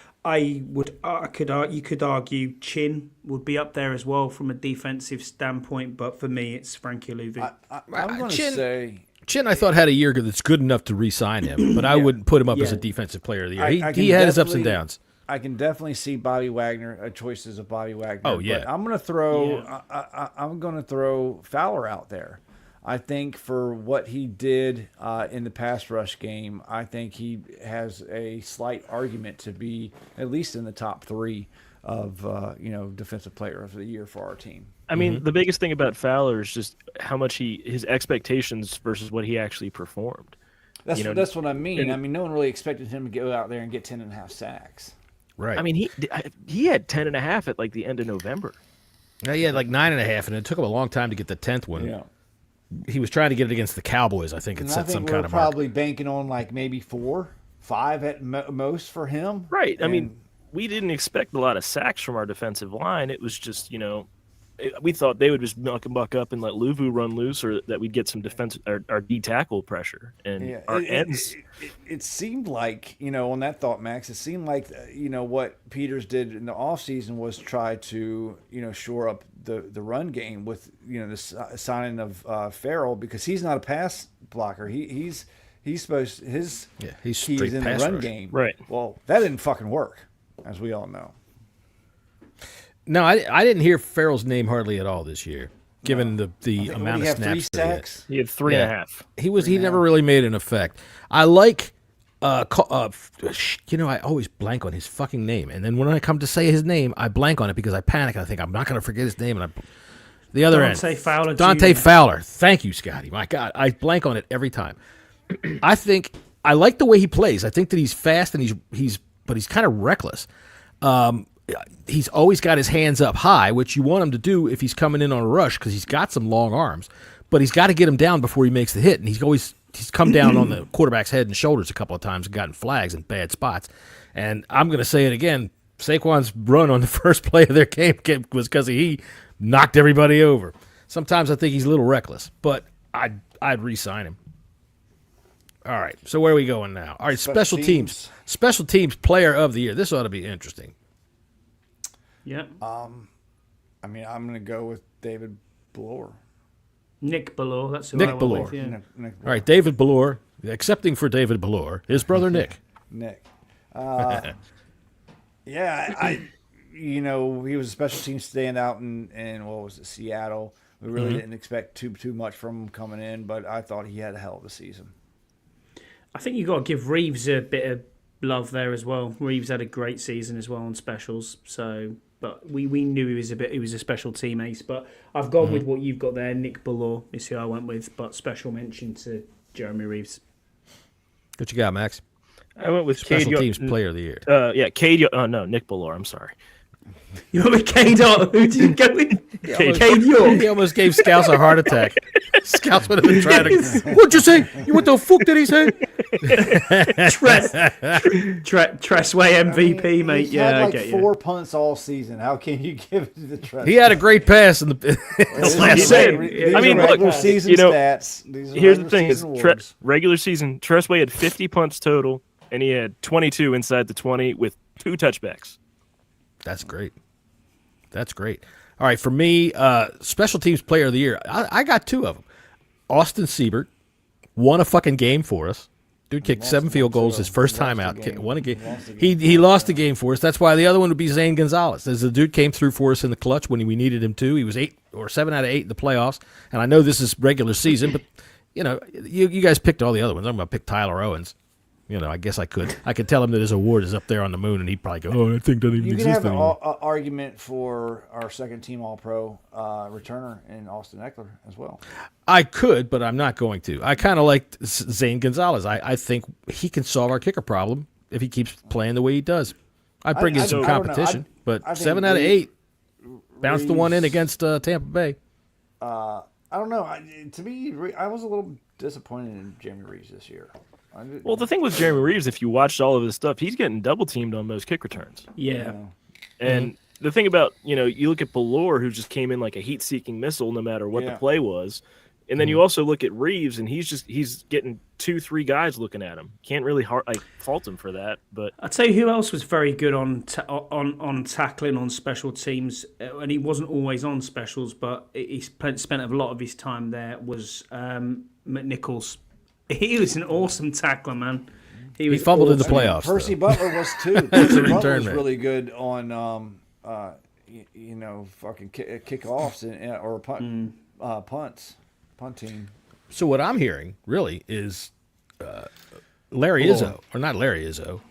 [SPEAKER 7] you could argue Chin would be up there as well from a defensive standpoint. But for me, it's Frankie Luvu.
[SPEAKER 6] I'm going to say
[SPEAKER 5] Chin. I thought had a year that's good enough to re-sign him, but I wouldn't put him up as a defensive player of the year. He had his ups and downs.
[SPEAKER 6] I can definitely see Bobby Wagner, choices of Bobby Wagner.
[SPEAKER 5] Oh yeah,
[SPEAKER 6] but I'm going to throw. I'm going to throw Fowler out there. I think for what he did in the pass rush game, I think he has a slight argument to be at least in the top 3 of defensive player of the year for our team.
[SPEAKER 4] I mean, the biggest thing about Fowler is just how much his expectations versus what he actually performed.
[SPEAKER 6] That's what I mean. No one really expected him to go out there and get 10.5 sacks.
[SPEAKER 5] Right.
[SPEAKER 4] I mean, he had 10.5 at like the end of November.
[SPEAKER 5] Yeah, he had like 9.5, and it took him a long time to get the 10th one.
[SPEAKER 6] Yeah.
[SPEAKER 5] He was trying to get it against the Cowboys. I think it set some kind of mark.
[SPEAKER 6] Probably banking on like maybe 4, 5 at most for him.
[SPEAKER 4] Right. I mean, we didn't expect a lot of sacks from our defensive line. It was just, we thought they would just buck up and let Luvu run loose, or that we'd get some defense or D tackle pressure. And our ends.
[SPEAKER 6] It seemed like, on that thought, Max, it seemed like, what Peters did in the offseason was try to, shore up the run game with, the signing of Farrell, because he's not a pass blocker. He's supposed he's keys in the run game.
[SPEAKER 4] Right.
[SPEAKER 6] Well, that didn't fucking work, as we all know.
[SPEAKER 5] No, I didn't hear Farrell's name hardly at all this year, given the amount of snaps.
[SPEAKER 6] 3 sacks?
[SPEAKER 4] He had 3.5.
[SPEAKER 5] He never really made an effect. I like, I always blank on his fucking name, and then when I come to say his name, I blank on it because I panic. I think I'm not going to forget his name, and the other end, Dante Fowler. Thank you, Scotty. My God, I blank on it every time. I like the way he plays. I think that he's fast and he's kind of reckless. he's always got his hands up high, which you want him to do if he's coming in on a rush because he's got some long arms. But he's got to get him down before he makes the hit, and he's come down on the quarterback's head and shoulders a couple of times and gotten flags in bad spots. And I'm going to say it again, Saquon's run on the first play of their game was because he knocked everybody over. Sometimes I think he's a little reckless, but I'd re-sign him. All right, so where are we going now? All right, special teams. Special teams player of the year. This ought to be interesting.
[SPEAKER 7] Yeah.
[SPEAKER 6] I mean, I'm going to go with David Bloor.
[SPEAKER 7] Nick Ballore, that's who
[SPEAKER 5] Nick
[SPEAKER 7] I went
[SPEAKER 5] Ballore.
[SPEAKER 7] with, yeah.
[SPEAKER 6] Nick
[SPEAKER 5] All right, David Ballore, accepting for David Ballore, his brother Nick.
[SPEAKER 6] Nick. Yeah, he was a special team standout in what was it, Seattle. We really didn't expect too much from him coming in, but I thought he had a hell of a season.
[SPEAKER 7] I think you got to give Reeves a bit of love there as well. Reeves had a great season as well on specials, so but we knew he was a special team ace. But I've gone with what you've got there. Nick Ballore is who I went with, but special mention to Jeremy Reeves.
[SPEAKER 5] What you got, Max?
[SPEAKER 4] I went with
[SPEAKER 5] Special
[SPEAKER 4] Cade
[SPEAKER 5] teams player of the year.
[SPEAKER 4] Cade. No, Nick Ballore. I'm sorry.
[SPEAKER 7] You went with Cade York. Who did you go with? Cade York.
[SPEAKER 5] He almost gave Scouts a heart attack. Scouts would have been trying to. What'd you say? What the fuck did he say?
[SPEAKER 7] Tressway MVP, mate.
[SPEAKER 6] He's
[SPEAKER 7] Yeah,
[SPEAKER 6] had
[SPEAKER 7] I get you.
[SPEAKER 6] 4 punts all season. How can you give it to the Tress?
[SPEAKER 5] He had a great pass in the last
[SPEAKER 4] did.
[SPEAKER 5] game.
[SPEAKER 4] I mean, look,
[SPEAKER 6] regular season
[SPEAKER 4] stats.
[SPEAKER 6] These are
[SPEAKER 4] Here's the
[SPEAKER 6] regular
[SPEAKER 4] thing: is
[SPEAKER 6] season awards.
[SPEAKER 4] regular season, Tressway had 50 punts total, and he had 22 inside the 20 with 2 touchbacks.
[SPEAKER 5] That's great. That's great. All right, for me, special teams player of the year, I got 2 of them. Austin Siebert won a fucking game for us. Dude kicked 7 field goals his first time out. Won a game. He lost the game for us. That's why the other one would be Zane Gonzalez. As the dude came through for us in the clutch when we needed him to. He was 8 or 7 out of 8 in the playoffs. And I know this is regular season, but you guys picked all the other ones. I'm going to pick Tyler Owens. I guess I could. I could tell him that his award is up there on the moon, and he'd probably go, "Oh, that thing doesn't even
[SPEAKER 6] You can
[SPEAKER 5] exist
[SPEAKER 6] have an
[SPEAKER 5] anymore."
[SPEAKER 6] argument for our second team All-Pro returner in Austin Eckler as well.
[SPEAKER 5] I could, but I'm not going to. I kind of like Zane Gonzalez. I think he can solve our kicker problem if he keeps playing the way he does. I'd bring in some competition, but 7 out of 8 bounced the one in against Tampa Bay.
[SPEAKER 6] I don't know. To me, I was a little disappointed in Jeremy Reeves this year.
[SPEAKER 4] Well, the thing with Jeremy Reeves, if you watched all of his stuff, he's getting double teamed on most kick returns.
[SPEAKER 7] Yeah.
[SPEAKER 4] And the thing about, you look at Ballore, who just came in like a heat-seeking missile no matter what the play was. And then you also look at Reeves, and he's getting 2-3 guys looking at him. Can't really fault him for that. But
[SPEAKER 7] I'll tell you who else was very good on tackling on special teams, and he wasn't always on specials, but he spent a lot of his time there, was McNichols. He was an awesome tackler, man. He
[SPEAKER 5] fumbled in the
[SPEAKER 7] awesome.
[SPEAKER 5] playoffs.
[SPEAKER 6] Percy
[SPEAKER 5] though.
[SPEAKER 6] Butler was too. Percy Butler was
[SPEAKER 5] man.
[SPEAKER 6] really good on, fucking kickoffs or punting.
[SPEAKER 5] So what I'm hearing really is Larry Izzo, or not Larry Izzo.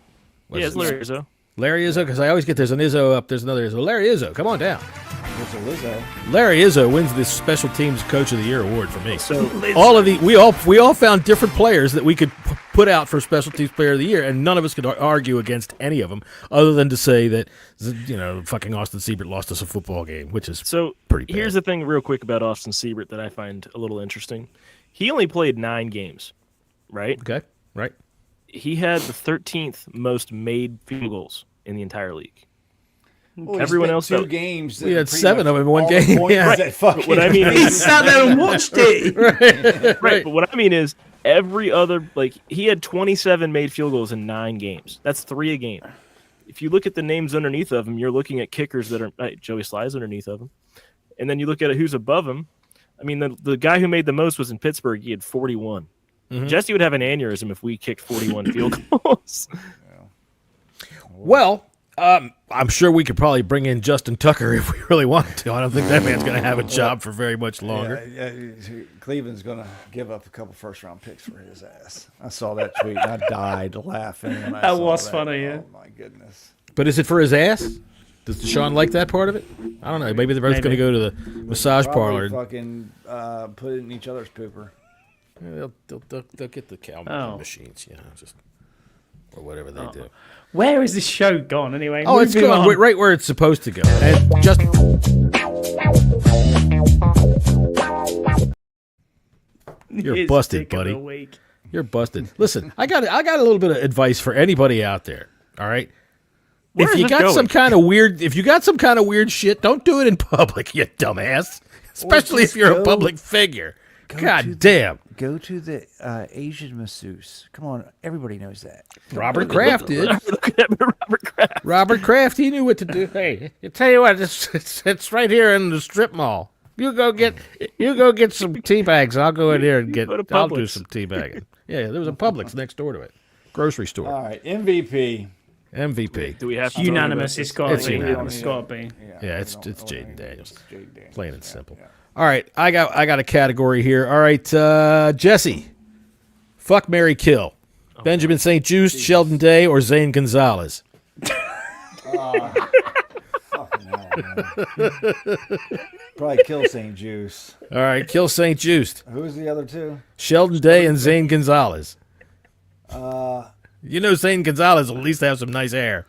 [SPEAKER 4] it's Larry Izzo.
[SPEAKER 5] Larry Izzo, because I always get there's an Izzo up, there's another Izzo. Larry Izzo, come on down.
[SPEAKER 6] Lizzo.
[SPEAKER 5] Larry Izzo wins this Special Teams Coach of the Year award for me.
[SPEAKER 4] So
[SPEAKER 5] all of we all found different players that we could put out for Special Teams Player of the Year, and none of us could argue against any of them, other than to say that fucking Austin Siebert lost us a football game, which is pretty bad.
[SPEAKER 4] Here's the thing, real quick, about Austin Siebert that I find a little interesting. He only played 9 games, right?
[SPEAKER 5] Okay, right.
[SPEAKER 4] He had the 13th most made field goals in the entire league.
[SPEAKER 6] Well,
[SPEAKER 4] Everyone else
[SPEAKER 6] 2 games.
[SPEAKER 5] We had 7 of them in one game.
[SPEAKER 4] Right. But what I mean
[SPEAKER 7] He
[SPEAKER 4] is,
[SPEAKER 7] sat there and watched it.
[SPEAKER 4] right. But what I mean is, every other he had 27 made field goals in 9 games. That's 3 a game. If you look at the names underneath of him, you're looking at kickers that are Joey Sly's underneath of him, and then you look at who's above him. I mean, the guy who made the most was in Pittsburgh. He had 41. Mm-hmm. Jessy would have an aneurysm if we kicked 41 field goals.
[SPEAKER 5] Well, I'm sure we could probably bring in Justin Tucker if we really wanted to. I don't think that man's going to have a job for very much longer.
[SPEAKER 6] Yeah, Cleveland's going to give up a couple first-round picks for his ass. I saw that tweet, and I died laughing when I saw that.
[SPEAKER 7] Was funny, yeah.
[SPEAKER 6] Oh, my goodness.
[SPEAKER 5] But is it for his ass? Does Deshaun like that part of it? I don't know. Maybe they're both going to go to the massage parlor.
[SPEAKER 6] Fucking put it in each other's pooper.
[SPEAKER 5] Yeah, they'll get the cow machines, just. or whatever they do.
[SPEAKER 7] Where is this show gone anyway?
[SPEAKER 5] Oh, it's
[SPEAKER 7] Moving
[SPEAKER 5] going
[SPEAKER 7] on.
[SPEAKER 5] right where it's supposed to go. And just you're
[SPEAKER 7] His
[SPEAKER 5] busted,
[SPEAKER 7] pick of
[SPEAKER 5] buddy.
[SPEAKER 7] the week.
[SPEAKER 5] You're busted. Listen, I got a little bit of advice for anybody out there. All right.
[SPEAKER 4] Where
[SPEAKER 5] If
[SPEAKER 4] is
[SPEAKER 5] you
[SPEAKER 4] this
[SPEAKER 5] got
[SPEAKER 4] going?
[SPEAKER 5] some kind of weird shit, don't do it in public, you dumbass. Especially if
[SPEAKER 6] just
[SPEAKER 5] you're a
[SPEAKER 6] go-
[SPEAKER 5] public figure.
[SPEAKER 6] to
[SPEAKER 5] God
[SPEAKER 6] the-
[SPEAKER 5] damn.
[SPEAKER 6] Go to the Asian masseuse. Come on, everybody knows that.
[SPEAKER 5] Robert Kraft did.
[SPEAKER 4] Look at Robert Kraft.
[SPEAKER 5] Robert Kraft, he knew what to do. Hey, I tell you what, it's right here in the strip mall. You go get some tea bags. I'll go in here and
[SPEAKER 4] Go to
[SPEAKER 5] I'll do
[SPEAKER 4] Publix.
[SPEAKER 5] some tea bagging. Yeah, there was a Publix next door to it. Grocery store.
[SPEAKER 6] All right, MVP.
[SPEAKER 5] MVP.
[SPEAKER 4] Do we have to
[SPEAKER 7] Unanimous.
[SPEAKER 4] talk
[SPEAKER 7] It's got
[SPEAKER 5] It's
[SPEAKER 7] to be.
[SPEAKER 5] unanimous.
[SPEAKER 7] It's got to be.
[SPEAKER 5] Yeah, it's Jaden Daniels.
[SPEAKER 6] Jaden Daniels.
[SPEAKER 5] Plain and simple. All right, I got a category here. All right, Jesse. Fuck, marry, kill. Benjamin St. Juste, Sheldon Day, or Zane Gonzalez.
[SPEAKER 6] Fucking hell, man. Probably kill St. Juice.
[SPEAKER 5] All right, kill St. Juste.
[SPEAKER 6] Who's the other two?
[SPEAKER 5] Sheldon Day and Zane Gonzalez. You know Zane Gonzalez will at least have some nice hair.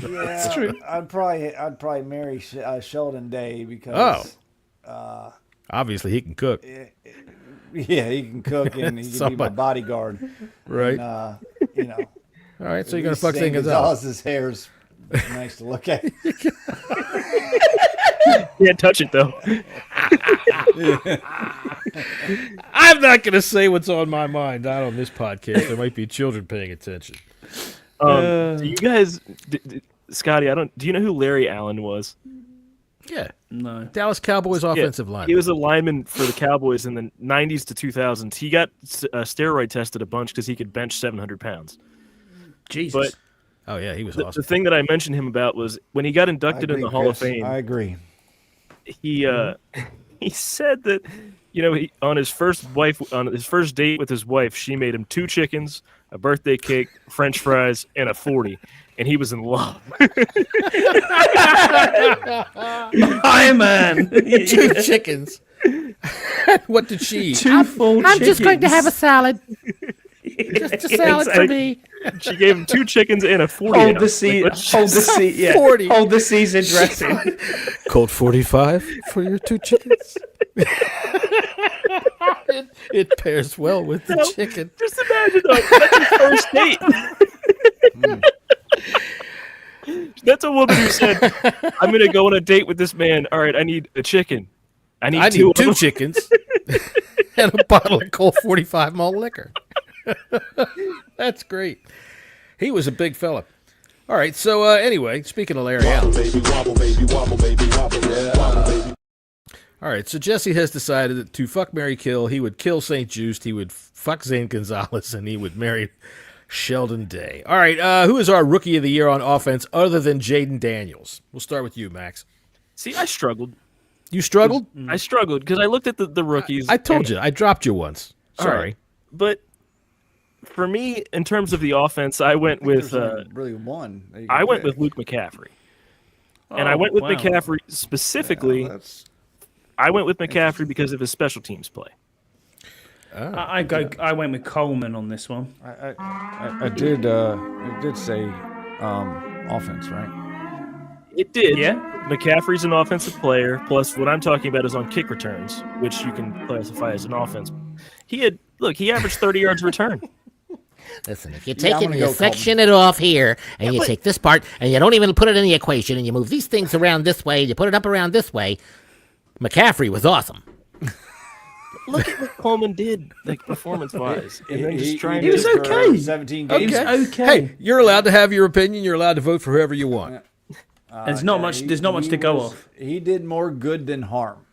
[SPEAKER 6] Yeah, true. I'd probably marry Sheldon Day because
[SPEAKER 5] Obviously, he can cook.
[SPEAKER 6] yeah, he can cook and he can be my
[SPEAKER 5] Somebody-
[SPEAKER 6] bodyguard.
[SPEAKER 5] Right.
[SPEAKER 6] And,
[SPEAKER 5] All right, so
[SPEAKER 6] at
[SPEAKER 5] you're going to
[SPEAKER 6] least
[SPEAKER 5] fuck
[SPEAKER 6] Zane
[SPEAKER 5] Zane Gonzalez.
[SPEAKER 6] Gonzalez's hair's nice to look at.
[SPEAKER 4] Can't touch it though.
[SPEAKER 5] I'm not going to say what's on my mind. Not on this podcast. There might be children paying attention.
[SPEAKER 4] Do you guys, Scotty? Do you know who Larry Allen was?
[SPEAKER 5] Yeah.
[SPEAKER 7] No.
[SPEAKER 5] Dallas Cowboys offensive line.
[SPEAKER 4] He was a lineman for the Cowboys in the 90s to 2000s. He got steroid tested a bunch because he could bench 700 pounds.
[SPEAKER 7] Jesus.
[SPEAKER 4] But
[SPEAKER 5] Oh, yeah, he was
[SPEAKER 4] the
[SPEAKER 5] awesome.
[SPEAKER 4] thing that I mentioned him about was when he got inducted in the Hall of Fame.
[SPEAKER 6] I agree.
[SPEAKER 4] He he said that on his first date with his wife, she made him 2 chickens, a birthday cake, French fries, and a 40, and he was in love.
[SPEAKER 7] Hi, man.
[SPEAKER 5] 2 chickens. What did she eat?
[SPEAKER 7] Two full
[SPEAKER 5] I'm just going to have a
[SPEAKER 7] chickens.
[SPEAKER 5] salad. Just a salad for me.
[SPEAKER 4] She gave him 2 chickens and a 40.
[SPEAKER 7] Hold the seat. Hold the seat. Yeah.
[SPEAKER 5] 40.
[SPEAKER 7] Hold the season dressing.
[SPEAKER 5] Cold 45 for your 2 chickens. it pairs well with the chicken.
[SPEAKER 4] Just imagine though, that's your first date. That's a woman who said, "I'm going to go on a date with this man. All right, I need a chicken. I need
[SPEAKER 5] I
[SPEAKER 4] two
[SPEAKER 5] need
[SPEAKER 4] of
[SPEAKER 5] 2
[SPEAKER 4] them."
[SPEAKER 5] chickens and a bottle of Colt 45 malt liquor. That's great. He was a big fella. All right, so anyway, speaking of Larry Allen. All right, so Jesse has decided that to fuck, marry, kill, he would kill St. Juste, he would fuck Zane Gonzalez, and he would marry Sheldon Day. All right, who is our Rookie of the Year on offense other than Jaden Daniels? We'll start with you, Max.
[SPEAKER 4] See, I struggled.
[SPEAKER 5] You struggled?
[SPEAKER 4] I struggled because I looked at the rookies.
[SPEAKER 5] I told
[SPEAKER 4] and-
[SPEAKER 5] you. I dropped you once.
[SPEAKER 4] All
[SPEAKER 5] Sorry.
[SPEAKER 4] right. But for me, in terms of the offense, I went with
[SPEAKER 6] really one. that you
[SPEAKER 4] I
[SPEAKER 6] could
[SPEAKER 4] went
[SPEAKER 6] pick.
[SPEAKER 4] with Luke McCaffrey, and I went with McCaffrey specifically.
[SPEAKER 6] That's
[SPEAKER 4] I went with McCaffrey because of his special teams play.
[SPEAKER 7] I went with Coleman on this one.
[SPEAKER 6] I did. It did say offense, right?
[SPEAKER 4] It did.
[SPEAKER 7] Yeah.
[SPEAKER 4] McCaffrey's an offensive player. Plus, what I'm talking about is on kick returns, which you can classify as an offense. He averaged 30 yards a return.
[SPEAKER 8] Listen, if you
[SPEAKER 6] I'm
[SPEAKER 8] take it
[SPEAKER 6] gonna
[SPEAKER 8] and you
[SPEAKER 6] go
[SPEAKER 8] section it off here, and you take this part, and you don't even put it in the equation, and you move these things around this way, you put it up around this way, McCaffrey was awesome.
[SPEAKER 4] Look at what Coleman did, like performance-wise, and then just trying
[SPEAKER 7] he
[SPEAKER 4] to.
[SPEAKER 7] was okay.
[SPEAKER 6] 17
[SPEAKER 7] He
[SPEAKER 6] games.
[SPEAKER 7] was okay.
[SPEAKER 5] Hey, you're allowed to have your opinion. You're allowed to vote for whoever you want.
[SPEAKER 7] There's not much. There's not much to go off.
[SPEAKER 6] He did more good than harm.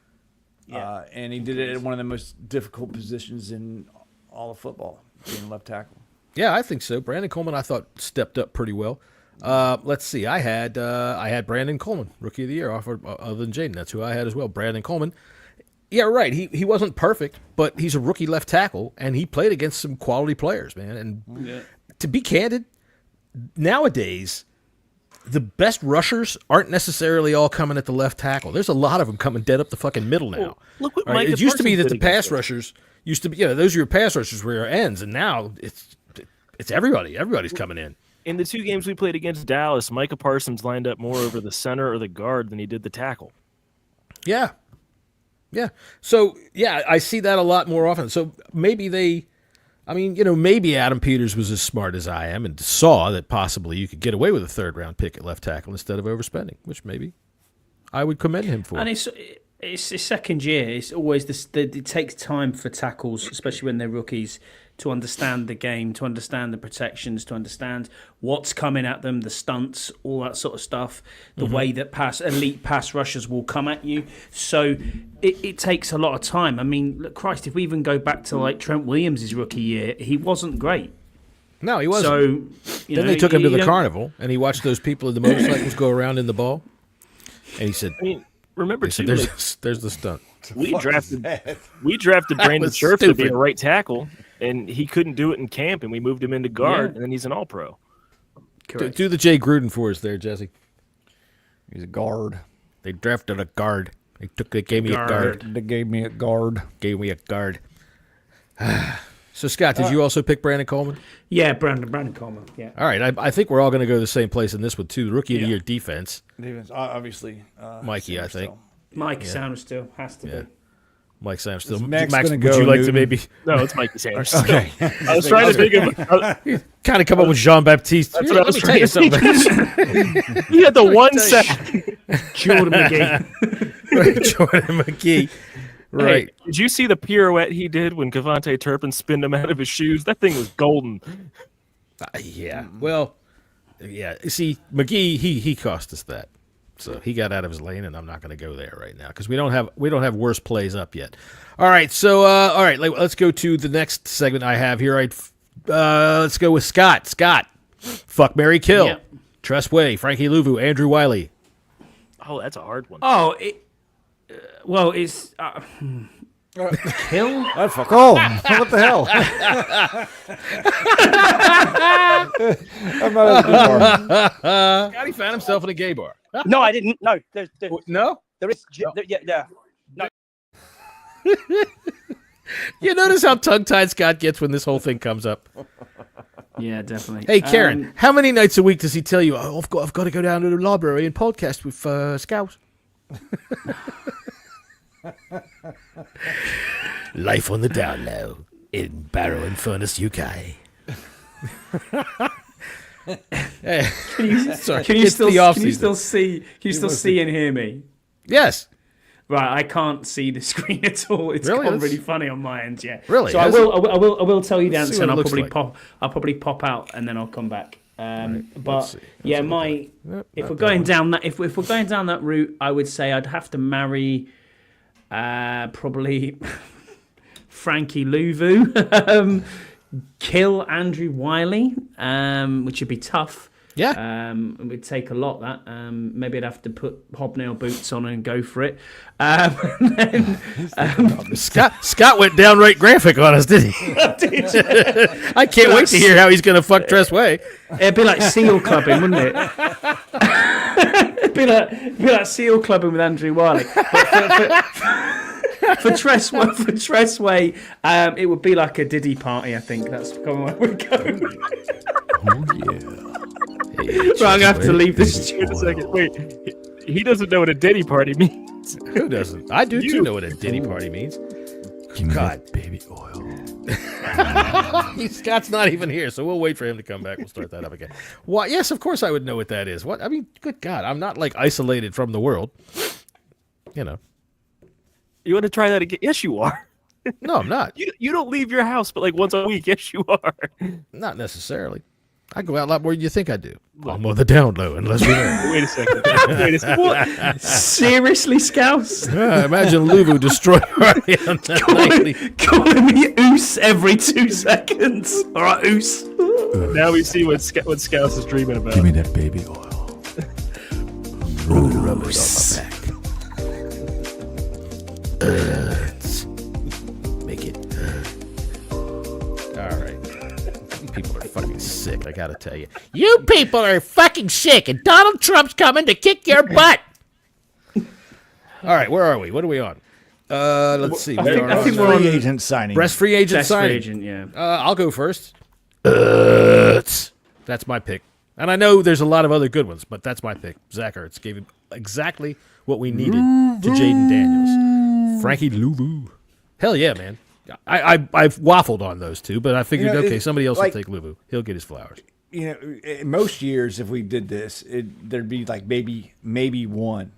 [SPEAKER 6] And he did it at one of the most difficult positions in all of football, being left tackle.
[SPEAKER 5] Yeah, I think so. Brandon Coleman, I thought, stepped up pretty well. Let's see. I had Brandon Coleman, Rookie of the Year, other than Jaden. That's who I had as well. Brandon Coleman. Yeah, right. He wasn't perfect, but he's a rookie left tackle, and he played against some quality players, man. And to be candid, nowadays, the best rushers aren't necessarily all coming at the left tackle. There's a lot of them coming dead up the fucking middle now.
[SPEAKER 4] Look what
[SPEAKER 5] All right,
[SPEAKER 4] Micah
[SPEAKER 5] it used to be
[SPEAKER 4] Parsons
[SPEAKER 5] that the
[SPEAKER 4] did
[SPEAKER 5] pass
[SPEAKER 4] against
[SPEAKER 5] rushers used to be, those are your pass rushers were your ends, and now it's it's everybody. Everybody's coming in.
[SPEAKER 4] In the 2 games we played against Dallas, Micah Parsons lined up more over the center or the guard than he did the tackle.
[SPEAKER 5] Yeah. Yeah. So, yeah, I see that a lot more often. So maybe maybe Adam Peters was as smart as I am and saw that possibly you could get away with a 3rd-round pick at left tackle instead of overspending, which maybe I would commend him for.
[SPEAKER 7] And it's his second year. It's always it takes time for tackles, especially when they're rookies, to understand the game, to understand the protections, to understand what's coming at them, the stunts, all that sort of stuff, the way that elite pass rushers will come at you. So it takes a lot of time. I mean, look, Christ, if we even go back to like Trent Williams' rookie year, he wasn't great.
[SPEAKER 5] No, he wasn't.
[SPEAKER 7] So
[SPEAKER 5] then they took him to the carnival, and he watched those people in the motorcycles go around in the ball, and he said,
[SPEAKER 4] remember, too,
[SPEAKER 5] there's the stunt.
[SPEAKER 4] We drafted Brandon Scherf to be a right tackle, and he couldn't do it in camp, and we moved him into guard, and then he's an All-Pro.
[SPEAKER 5] Do the Jay Gruden for us there, Jesse.
[SPEAKER 6] He's a guard.
[SPEAKER 5] They drafted a guard. They gave me a guard.
[SPEAKER 6] They gave me a guard.
[SPEAKER 5] Gave me a guard. So, Scott, did you also pick Brandon Coleman?
[SPEAKER 7] Yeah, Brandon Coleman. Yeah.
[SPEAKER 5] All right. I think we're all going to go the same place in this one, too. Rookie of the Year defense.
[SPEAKER 6] Obviously.
[SPEAKER 5] Mikey, I think.
[SPEAKER 7] Mike Samuel has to be.
[SPEAKER 5] Mike Samuel.
[SPEAKER 6] Max
[SPEAKER 5] would
[SPEAKER 6] you
[SPEAKER 5] like
[SPEAKER 6] Newton?
[SPEAKER 5] to maybe...
[SPEAKER 4] No, it's Mikey Sanders.
[SPEAKER 6] Okay.
[SPEAKER 4] I was trying to think of...
[SPEAKER 5] kind of come up with Jean-Baptiste.
[SPEAKER 4] That's what I was trying to
[SPEAKER 5] something.
[SPEAKER 4] He had the one sack.
[SPEAKER 7] Jordan McGee.
[SPEAKER 5] Right, Jordan McGee. Right.
[SPEAKER 4] Hey, did you see the pirouette he did when Cavante Turpin spinned him out of his shoes? That thing was golden.
[SPEAKER 5] Yeah. Well, yeah. See, McGee, he cost us that. So he got out of his lane, and I'm not going to go there right now because we don't have worse plays up yet. All right, so let's go to the next segment I have here. Let's go with Scott. Scott, fuck, marry, kill.
[SPEAKER 7] Yep.
[SPEAKER 5] Tress Way, Frankie Louvu, Andrew Wiley.
[SPEAKER 4] Oh, that's a hard one.
[SPEAKER 7] Oh, it's kill.
[SPEAKER 6] I'd fuck home. What the hell? I'm not a
[SPEAKER 5] Scotty found himself in a gay bar.
[SPEAKER 1] No, I didn't. No,
[SPEAKER 5] No?
[SPEAKER 1] there is. Yeah. No.
[SPEAKER 5] You notice how tongue-tied Scott gets when this whole thing comes up?
[SPEAKER 7] Yeah, definitely.
[SPEAKER 5] Hey, Karen, how many nights a week does he tell you, I've got to go down to the library and podcast with Scout? Life on the down low in Barrow and Furnace, UK.
[SPEAKER 7] Can you still see and hear me?
[SPEAKER 5] Yes.
[SPEAKER 7] Right, I can't see the screen at all. It's
[SPEAKER 5] Really?
[SPEAKER 7] gone really funny on my end. Yeah.
[SPEAKER 5] Really?
[SPEAKER 7] So I will tell you
[SPEAKER 5] Let's
[SPEAKER 7] Dan.
[SPEAKER 5] see what it
[SPEAKER 7] I'll
[SPEAKER 5] looks
[SPEAKER 7] probably
[SPEAKER 5] like.
[SPEAKER 7] I'll probably pop out and then I'll come back.
[SPEAKER 5] Let's
[SPEAKER 7] But
[SPEAKER 5] see.
[SPEAKER 7] yeah, if we're going down that route, I would say I'd have to marry probably Frankie Louvu, kill Andrew Wiley, which would be tough.
[SPEAKER 5] Yeah.
[SPEAKER 7] It would take a lot. That maybe I'd have to put hobnail boots on and go for it.
[SPEAKER 5] Scott went downright graphic on us, didn't he? I can't wait to hear how he's going to fuck Tress Way.
[SPEAKER 7] It'd be like seal clubbing, wouldn't it? it'd be like seal clubbing with Andrew Wiley. For Tress Way, it would be like a Diddy party. I think that's probably where we'd go.
[SPEAKER 2] Oh, yeah.
[SPEAKER 7] Right, I'm gonna have to leave this.
[SPEAKER 4] Wait a second. Wait, he doesn't know what a Diddy party means.
[SPEAKER 5] Who doesn't? I do too know what a Diddy party means.
[SPEAKER 2] Give me
[SPEAKER 5] God.
[SPEAKER 2] that baby oil.
[SPEAKER 5] Scott's not even here, so we'll wait for him to come back. We'll start that up again. Why? Yes, of course I would know what that is. What? I mean, good God, I'm not like isolated from the world. You know.
[SPEAKER 4] You want to try that again? Yes, you are.
[SPEAKER 5] No, I'm not.
[SPEAKER 4] You don't leave your house but like once a week. Yes, you are.
[SPEAKER 5] Not necessarily. I go out a lot more than you think I do. I'm on the down low, unless we know.
[SPEAKER 4] Wait a second.
[SPEAKER 7] What? Seriously, Scouse?
[SPEAKER 5] Imagine Louvu destroy Harley on the
[SPEAKER 7] Calling me Oos every 2 seconds. All right, Oos.
[SPEAKER 4] Now we see what Scouse is dreaming about.
[SPEAKER 2] Give me that baby oil. Really rub it on my back.
[SPEAKER 5] Make it. All right. People are fucking sick, I gotta tell you.
[SPEAKER 8] You people are fucking sick, and Donald Trump's coming to kick your butt.
[SPEAKER 5] All right, where are we? What are we on? Let's see.
[SPEAKER 7] I think we're on
[SPEAKER 6] free agent signing.
[SPEAKER 5] Breast free agent
[SPEAKER 7] Best
[SPEAKER 5] signing.
[SPEAKER 7] free agent, yeah.
[SPEAKER 5] I'll go first. Ertz. That's my pick. And I know there's a lot of other good ones, but that's my pick. Zach Ertz gave him exactly what we needed to Jaden Daniels. Frankie Louvu. Hell yeah, man. I've waffled on those two, but I figured, okay, somebody else will take Louvu. He'll get his flowers.
[SPEAKER 6] In most years, if we did this, there'd be like maybe one.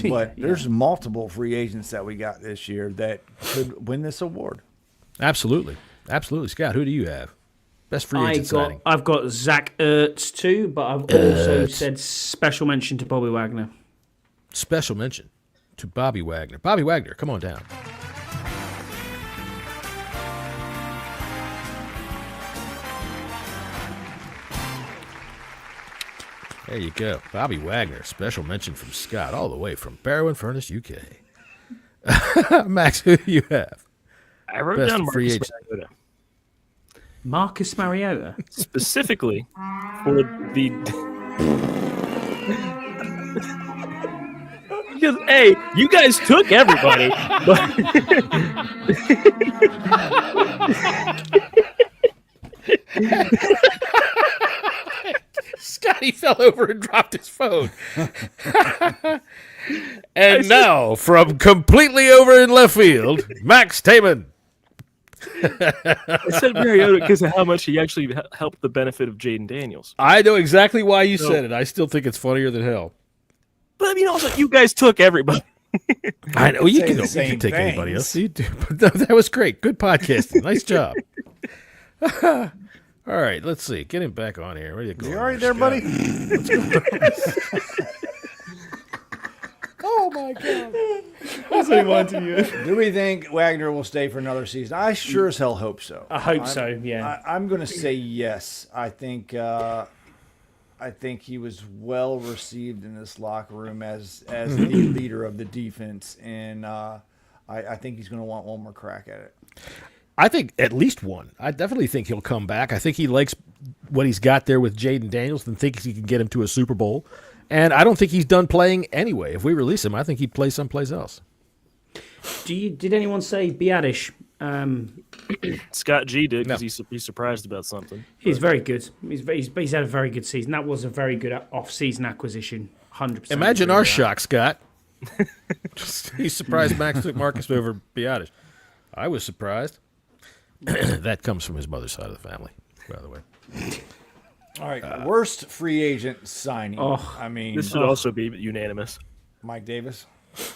[SPEAKER 6] But there's multiple free agents that we got this year that could win this award.
[SPEAKER 5] Absolutely. Scott, who do you have? Best free agent signing.
[SPEAKER 7] I've got Zach Ertz too, but I've also said special mention to Bobby Wagner.
[SPEAKER 5] Special mention to Bobby Wagner. Bobby Wagner, come on down. There you go. Bobby Wagner, special mention from Scott, all the way from Barrow & Furnace, UK. Max, who do you have?
[SPEAKER 4] I wrote
[SPEAKER 5] Best
[SPEAKER 4] down
[SPEAKER 5] free
[SPEAKER 4] Marcus
[SPEAKER 5] agent.
[SPEAKER 4] Mariota.
[SPEAKER 7] Marcus Mariota?
[SPEAKER 4] Specifically for the... Because, hey, you guys took everybody.
[SPEAKER 5] Scotty fell over and dropped his phone. And now, from completely over in left field, Max Taman.
[SPEAKER 4] I said Mariota because of how much he actually helped the benefit of Jaden Daniels.
[SPEAKER 5] I know exactly why you said it. I still think it's funnier than hell.
[SPEAKER 4] But I mean, also, you guys took everybody.
[SPEAKER 5] I know you can take anybody else. You do, but that was great. Good podcasting. Nice job. All right, let's see. Get him back on here. Where you going?
[SPEAKER 6] You all right there, buddy? Oh my God!
[SPEAKER 7] That's what he wanted you.
[SPEAKER 6] Do we think Wagner will stay for another season? I sure as hell hope so.
[SPEAKER 7] I hope so. Yeah.
[SPEAKER 6] I'm going to say yes. I think he was well received in this locker room as the leader of the defense, and I think he's going to want one more crack at it.
[SPEAKER 5] I think at least one. I definitely think he'll come back. I think he likes what he's got there with Jaden Daniels and thinks he can get him to a Super Bowl. And I don't think he's done playing anyway. If we release him, I think he'd play someplace else.
[SPEAKER 7] Did anyone say Biadish?
[SPEAKER 4] Scott G did because he's surprised about something.
[SPEAKER 7] He's very good. He's had a very good season. That was a very good off-season acquisition. 100%.
[SPEAKER 5] Imagine our shock, Scott. He's surprised Max took Marcus over Biadish. I was surprised. That comes from his mother's side of the family, by the way.
[SPEAKER 6] All right, worst free agent signing. I mean,
[SPEAKER 4] this should also be unanimous.
[SPEAKER 6] Mike Davis.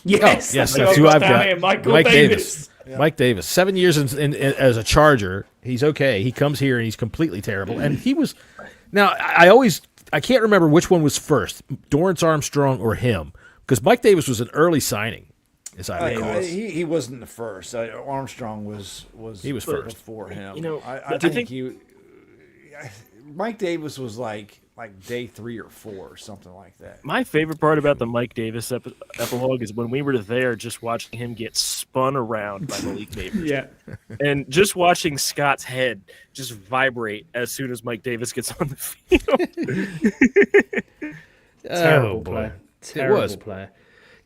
[SPEAKER 7] Yes,
[SPEAKER 5] yes, that's who I've got.
[SPEAKER 7] Mike Davis.
[SPEAKER 5] Yeah. Mike Davis. 7 years as a Charger. He's okay. He comes here and he's completely terrible. And he was. Now I can't remember which one was first, Dorrance Armstrong or him, because Mike Davis was an early signing. As I recall,
[SPEAKER 6] he wasn't the first. Armstrong was first before him.
[SPEAKER 4] You know,
[SPEAKER 6] I think Mike Davis was like day 3 or 4 or something like that.
[SPEAKER 4] My favorite part about the Mike Davis epilogue is when we were there, just watching him get spun around by Malik Neighbors.
[SPEAKER 7] Yeah,
[SPEAKER 4] and just watching Scott's head just vibrate as soon as Mike Davis gets on the field.
[SPEAKER 7] Terrible player. Terrible player.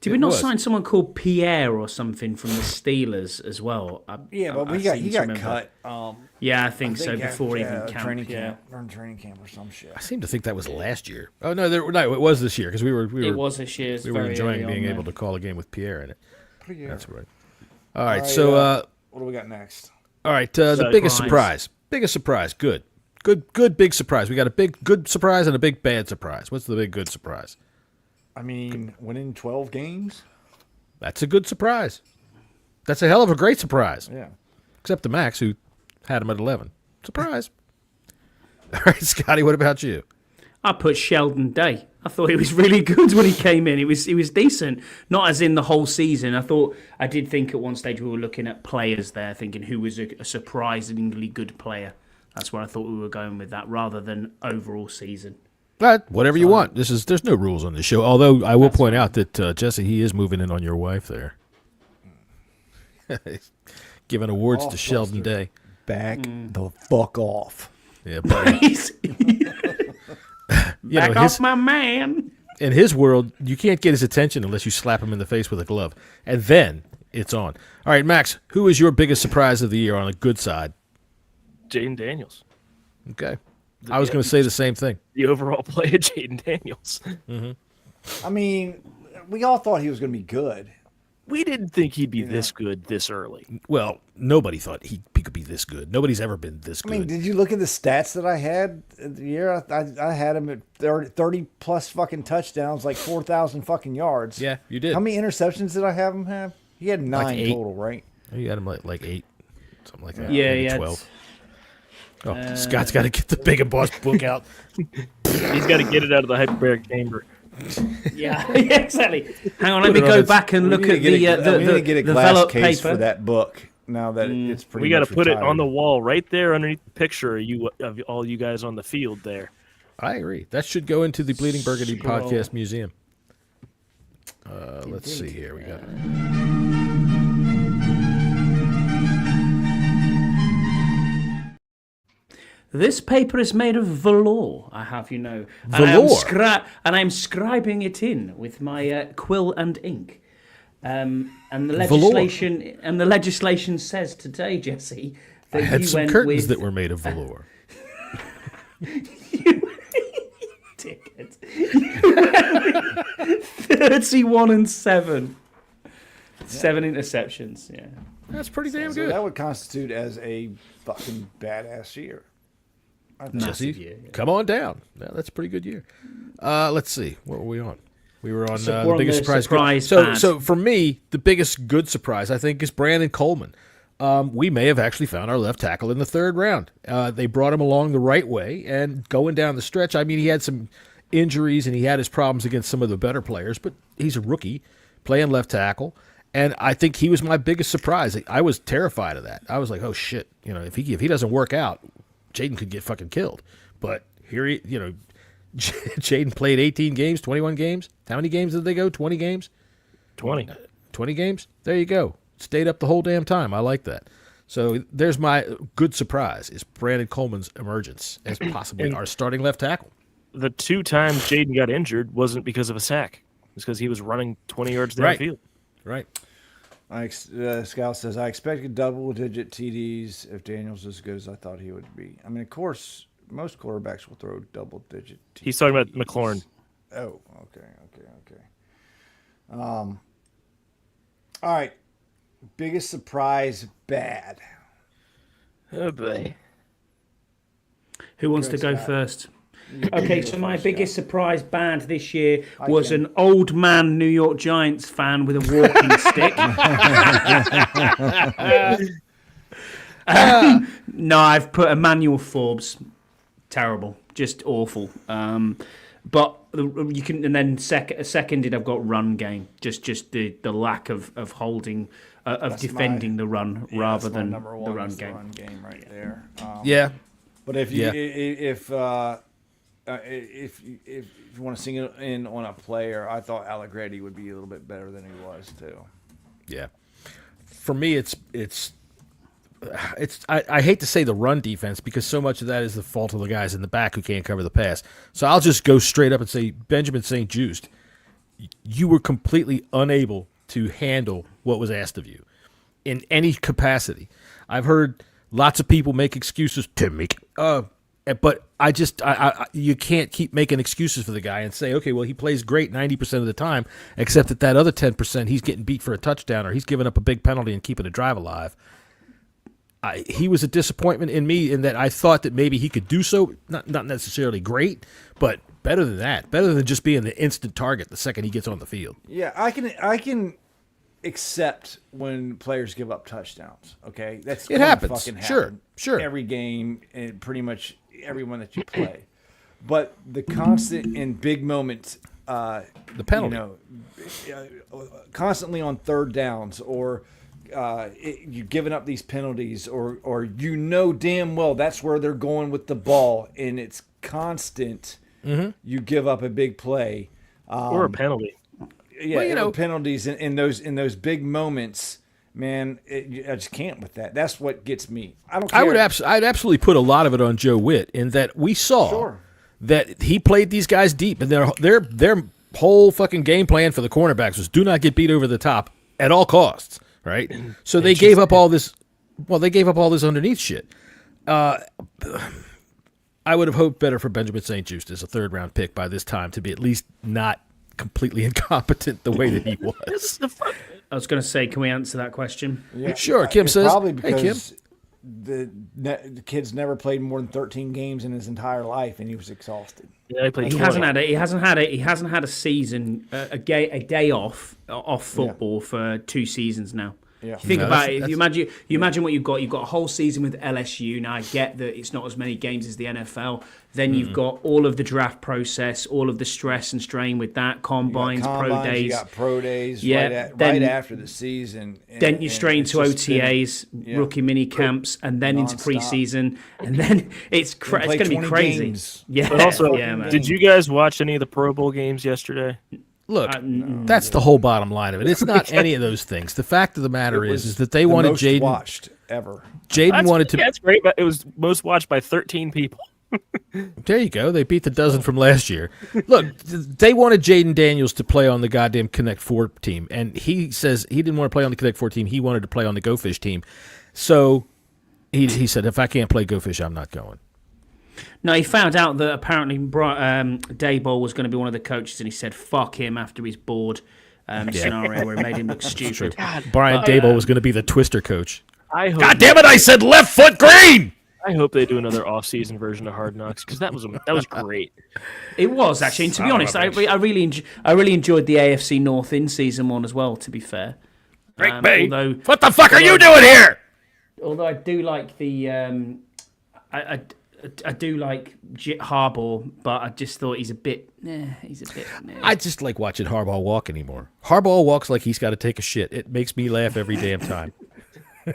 [SPEAKER 7] Did we not sign someone called Pierre or something from the Steelers as well?
[SPEAKER 6] But he got cut.
[SPEAKER 7] Yeah, I think so. Before even camp.
[SPEAKER 6] Training camp or some shit.
[SPEAKER 5] I seem to think that was last year. Oh no, it was this year because we were.
[SPEAKER 7] It was this year.
[SPEAKER 5] We were enjoying being able to call a game with Pierre in it.
[SPEAKER 6] Pierre.
[SPEAKER 5] That's right. All right, so
[SPEAKER 6] what do we got next?
[SPEAKER 5] All right, the biggest surprise. Biggest surprise. Good, big surprise. We got a big good surprise and a big bad surprise. What's the big good surprise?
[SPEAKER 6] I mean, winning 12 games?
[SPEAKER 5] That's a good surprise. That's a hell of a great surprise.
[SPEAKER 6] Yeah.
[SPEAKER 5] Except the Max, who had him at 11. Surprise. All right, Scotty, what about you?
[SPEAKER 7] I put Sheldon Day. I thought he was really good when he came in. He was decent. Not as in the whole season. I did think at one stage we were looking at players there, thinking who was a surprisingly good player. That's where I thought we were going with that, rather than overall season.
[SPEAKER 5] But whatever you want. There's no rules on this show. Although I will point out that Jessy, he is moving in on your wife there. Giving awards to Sheldon Day.
[SPEAKER 6] Back the fuck off.
[SPEAKER 5] Yeah, buddy.
[SPEAKER 7] Back off my man.
[SPEAKER 5] In his world, you can't get his attention unless you slap him in the face with a glove. And then it's on. All right, Max, who is your biggest surprise of the year on the good side?
[SPEAKER 4] Jaden Daniels.
[SPEAKER 5] Okay. I was going to say the same thing.
[SPEAKER 4] The overall play of Jaden Daniels.
[SPEAKER 6] I mean, we all thought he was going to be good.
[SPEAKER 4] We didn't think he'd be this good this early.
[SPEAKER 5] Well, nobody thought he could be this good. Nobody's ever been this good.
[SPEAKER 6] I mean, did you look at the stats that I had the year? I had him at 30 plus fucking touchdowns, like 4,000 fucking yards.
[SPEAKER 5] Yeah, you did.
[SPEAKER 6] How many interceptions did I have him have? He had 9
[SPEAKER 5] 8.
[SPEAKER 6] total, right?
[SPEAKER 5] You had him like 8, something like that.
[SPEAKER 7] Yeah,
[SPEAKER 5] maybe
[SPEAKER 7] yeah.
[SPEAKER 5] 12. Oh, Scott's got to get the Big and Boss book out.
[SPEAKER 4] He's got to get it out of the hyperbaric chamber.
[SPEAKER 7] Yeah, exactly. Hang on, let me go back and look at the
[SPEAKER 6] glass
[SPEAKER 7] envelope
[SPEAKER 6] case
[SPEAKER 7] paper
[SPEAKER 6] for that book. Now that it's pretty,
[SPEAKER 4] We got to
[SPEAKER 6] much
[SPEAKER 4] put it
[SPEAKER 6] retired.
[SPEAKER 4] on the wall right there underneath the picture of all you guys on the field there.
[SPEAKER 5] I agree. That should go into the Bleeding Burgundy
[SPEAKER 7] Scroll.
[SPEAKER 5] Podcast Museum. Let's see here. We got
[SPEAKER 7] This paper is made of velour, I have you know.
[SPEAKER 5] Velour?
[SPEAKER 7] And I'm scribing it in with my quill and ink. And the legislation says today, Jesse, that
[SPEAKER 5] I had
[SPEAKER 7] you
[SPEAKER 5] some
[SPEAKER 7] went
[SPEAKER 5] curtains
[SPEAKER 7] with
[SPEAKER 5] that were made of velour.
[SPEAKER 7] Dickhead. 31-7. 7 interceptions, yeah.
[SPEAKER 5] That's pretty damn
[SPEAKER 6] So
[SPEAKER 5] good.
[SPEAKER 6] that would constitute as a fucking badass year.
[SPEAKER 5] Jesse, come on down. Yeah, that's a pretty good year. Let's see. What were we on? We were on
[SPEAKER 7] So
[SPEAKER 5] the
[SPEAKER 7] we're on
[SPEAKER 5] biggest
[SPEAKER 7] the
[SPEAKER 5] surprise.
[SPEAKER 7] surprise
[SPEAKER 5] So
[SPEAKER 7] bad.
[SPEAKER 5] for me, the biggest good surprise, I think, is Brandon Coleman. We may have actually found our left tackle in the third round. They brought him along the right way, and going down the stretch, I mean, he had some injuries and he had his problems against some of the better players, but he's a rookie playing left tackle, and I think he was my biggest surprise. I was terrified of that. I was like, oh shit, if he doesn't work out, Jaden could get fucking killed. But here Jaden played 18 games, 21 games. How many games did they go? 20 games?
[SPEAKER 4] 20.
[SPEAKER 5] 20 games? There you go. Stayed up the whole damn time. I like that. So there's my good surprise, is Brandon Coleman's emergence as possibly our starting left tackle.
[SPEAKER 4] The 2 times Jaden got injured wasn't because of a sack. It was because he was running 20 yards downfield.
[SPEAKER 5] Right.
[SPEAKER 6] Scout says, I expected double-digit TDs if Daniels was as good as I thought he would be. I mean, of course, most quarterbacks will throw double-digit TDs.
[SPEAKER 4] He's talking about McLaurin.
[SPEAKER 6] Oh, okay. All right. Biggest surprise, bad.
[SPEAKER 4] Oh, boy.
[SPEAKER 7] Who wants to go
[SPEAKER 6] Scott.
[SPEAKER 7] first?
[SPEAKER 6] You
[SPEAKER 7] Okay,
[SPEAKER 6] go
[SPEAKER 7] so my
[SPEAKER 6] first,
[SPEAKER 7] biggest
[SPEAKER 6] Scott.
[SPEAKER 7] surprise band this year was
[SPEAKER 6] can.
[SPEAKER 7] an old man New York Giants fan with a walking stick. No, I've put Emmanuel Forbes. Terrible, just awful. But you can, and then seconded, I've got run game. Just the lack of holding, of defending the run rather than
[SPEAKER 6] number
[SPEAKER 7] the
[SPEAKER 6] one
[SPEAKER 7] run
[SPEAKER 6] is the
[SPEAKER 7] game.
[SPEAKER 6] run game right there.
[SPEAKER 5] Yeah.
[SPEAKER 6] But if you
[SPEAKER 5] Yeah.
[SPEAKER 6] if you want to sing it in on a player, I thought Allegretti would be a little bit better than he was too.
[SPEAKER 5] Yeah. For me, it's I hate to say the run defense because so much of that is the fault of the guys in the back who can't cover the pass. So I'll just go straight up and say, Benjamin St. Just, you were completely unable to handle what was asked of you in any capacity. I've heard lots of people make excuses to make, but you can't keep making excuses for the guy and say, okay, well, he plays great 90% of the time, except that other 10% he's getting beat for a touchdown or he's giving up a big penalty and keeping a drive alive. He was a disappointment in me in that I thought that maybe he could do so, not necessarily great, but better than that, better than just being the instant target the second he gets on the field.
[SPEAKER 6] Yeah, I can accept when players give up touchdowns. Okay, that's
[SPEAKER 5] It
[SPEAKER 6] gonna
[SPEAKER 5] happens.
[SPEAKER 6] Fucking
[SPEAKER 5] Sure,
[SPEAKER 6] happen
[SPEAKER 5] sure.
[SPEAKER 6] Every game and pretty much everyone that you play, but the constant in big moments,
[SPEAKER 5] The penalty.
[SPEAKER 6] Constantly on third downs or. You're giving up these penalties, or damn well that's where they're going with the ball, and it's constant. Mm-hmm. You give up a big play,
[SPEAKER 4] Or a penalty.
[SPEAKER 6] Yeah, well, penalties in those big moments, man. I just can't with that. That's what gets me. I don't care.
[SPEAKER 5] I'd absolutely put a lot of it on Joe Witt in that we saw that he played these guys deep, and their whole fucking game plan for the cornerbacks was do not get beat over the top at all costs. Right, so they gave up all this. Well, they gave up all this underneath shit. I would have hoped better for Benjamin St. Juste as a third-round pick by this time to be at least not completely incompetent the way that he was.
[SPEAKER 7] I was going to say, can we answer that question?
[SPEAKER 6] Yeah.
[SPEAKER 5] Sure, Kim says.
[SPEAKER 6] Probably
[SPEAKER 5] Hey, Kim.
[SPEAKER 6] because the kid's never played more than 13 games in his entire life, and he was exhausted.
[SPEAKER 4] Yeah, he played
[SPEAKER 7] He
[SPEAKER 4] 20.
[SPEAKER 7] hasn't had a season, a day off football for 2 seasons now.
[SPEAKER 6] Yeah.
[SPEAKER 7] You think about it. You imagine what you've got. You've got a whole season with LSU. Now I get that it's not as many games as the NFL. Then you've got all of the draft process, all of the stress and strain with that, combines, pro days.
[SPEAKER 6] You got pro days.
[SPEAKER 7] Yeah,
[SPEAKER 6] right after the season.
[SPEAKER 7] Then you straight into OTAs, rookie mini camps, and then into preseason, and then it's going to be crazy.
[SPEAKER 6] Games.
[SPEAKER 7] Yeah.
[SPEAKER 4] But also,
[SPEAKER 7] man.
[SPEAKER 4] did you guys watch any of the Pro Bowl games yesterday?
[SPEAKER 5] Look, that's the whole bottom line of it. It's not any of those things. The fact of the matter is that they wanted
[SPEAKER 6] most
[SPEAKER 5] Jaden
[SPEAKER 6] watched ever.
[SPEAKER 5] Jaden wanted to.
[SPEAKER 4] Yeah, that's great, but it was most watched by 13 people.
[SPEAKER 5] There you go. They beat the dozen from last year. Look, they wanted Jaden Daniels to play on the goddamn Connect 4 team, and he says he didn't want to play on the Connect 4 team. He wanted to play on the Go Fish team. So he said, if I can't play Go Fish, I'm not going.
[SPEAKER 7] No, he found out that apparently Daboll was going to be one of the coaches, and he said, fuck him after his board scenario where it made him look stupid.
[SPEAKER 5] Brian Daboll was going to be the twister coach.
[SPEAKER 4] God
[SPEAKER 5] damn it, I said left foot green!
[SPEAKER 4] I hope they do another off-season version of Hard Knocks because that was great.
[SPEAKER 7] It was actually, and to be honest, I really enjoyed the AFC North in season 1 as well. To be fair,
[SPEAKER 5] although what the fuck are you doing here?
[SPEAKER 7] Although I do like the, I do like Harbaugh, but I just thought he's a bit.
[SPEAKER 5] I just like watching Harbaugh walk anymore. Harbaugh walks like he's got to take a shit. It makes me laugh every damn time.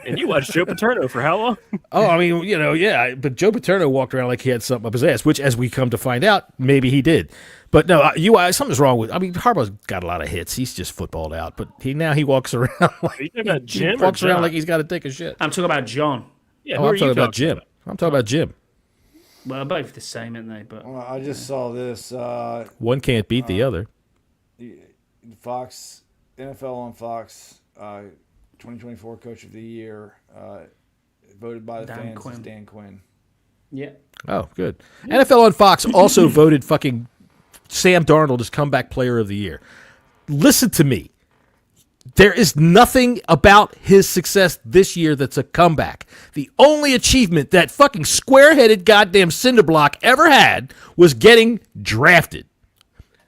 [SPEAKER 4] And you watched Joe Paterno for how long?
[SPEAKER 5] Oh, I mean, yeah, but Joe Paterno walked around like he had something up his ass, which, as we come to find out, maybe he did. But no, something's wrong with. I mean, Harbaugh's got a lot of hits. He's just footballed out, but he walks around like
[SPEAKER 4] Jim
[SPEAKER 5] walks around like he's got to take a shit.
[SPEAKER 7] I'm talking about John.
[SPEAKER 4] Yeah,
[SPEAKER 5] I'm talking about Jim. I'm talking about Jim.
[SPEAKER 7] Well, both the same, aren't they? But
[SPEAKER 6] I just saw this.
[SPEAKER 5] One can't beat the other.
[SPEAKER 6] Fox, NFL on Fox, 2024 Coach of the Year, voted by the fans is Dan Quinn.
[SPEAKER 7] Yeah.
[SPEAKER 5] Oh, good. NFL on Fox also voted fucking Sam Darnold as comeback player of the year. Listen to me. There is nothing about his success this year that's a comeback. The only achievement that fucking square-headed goddamn Cinderblock ever had was getting drafted.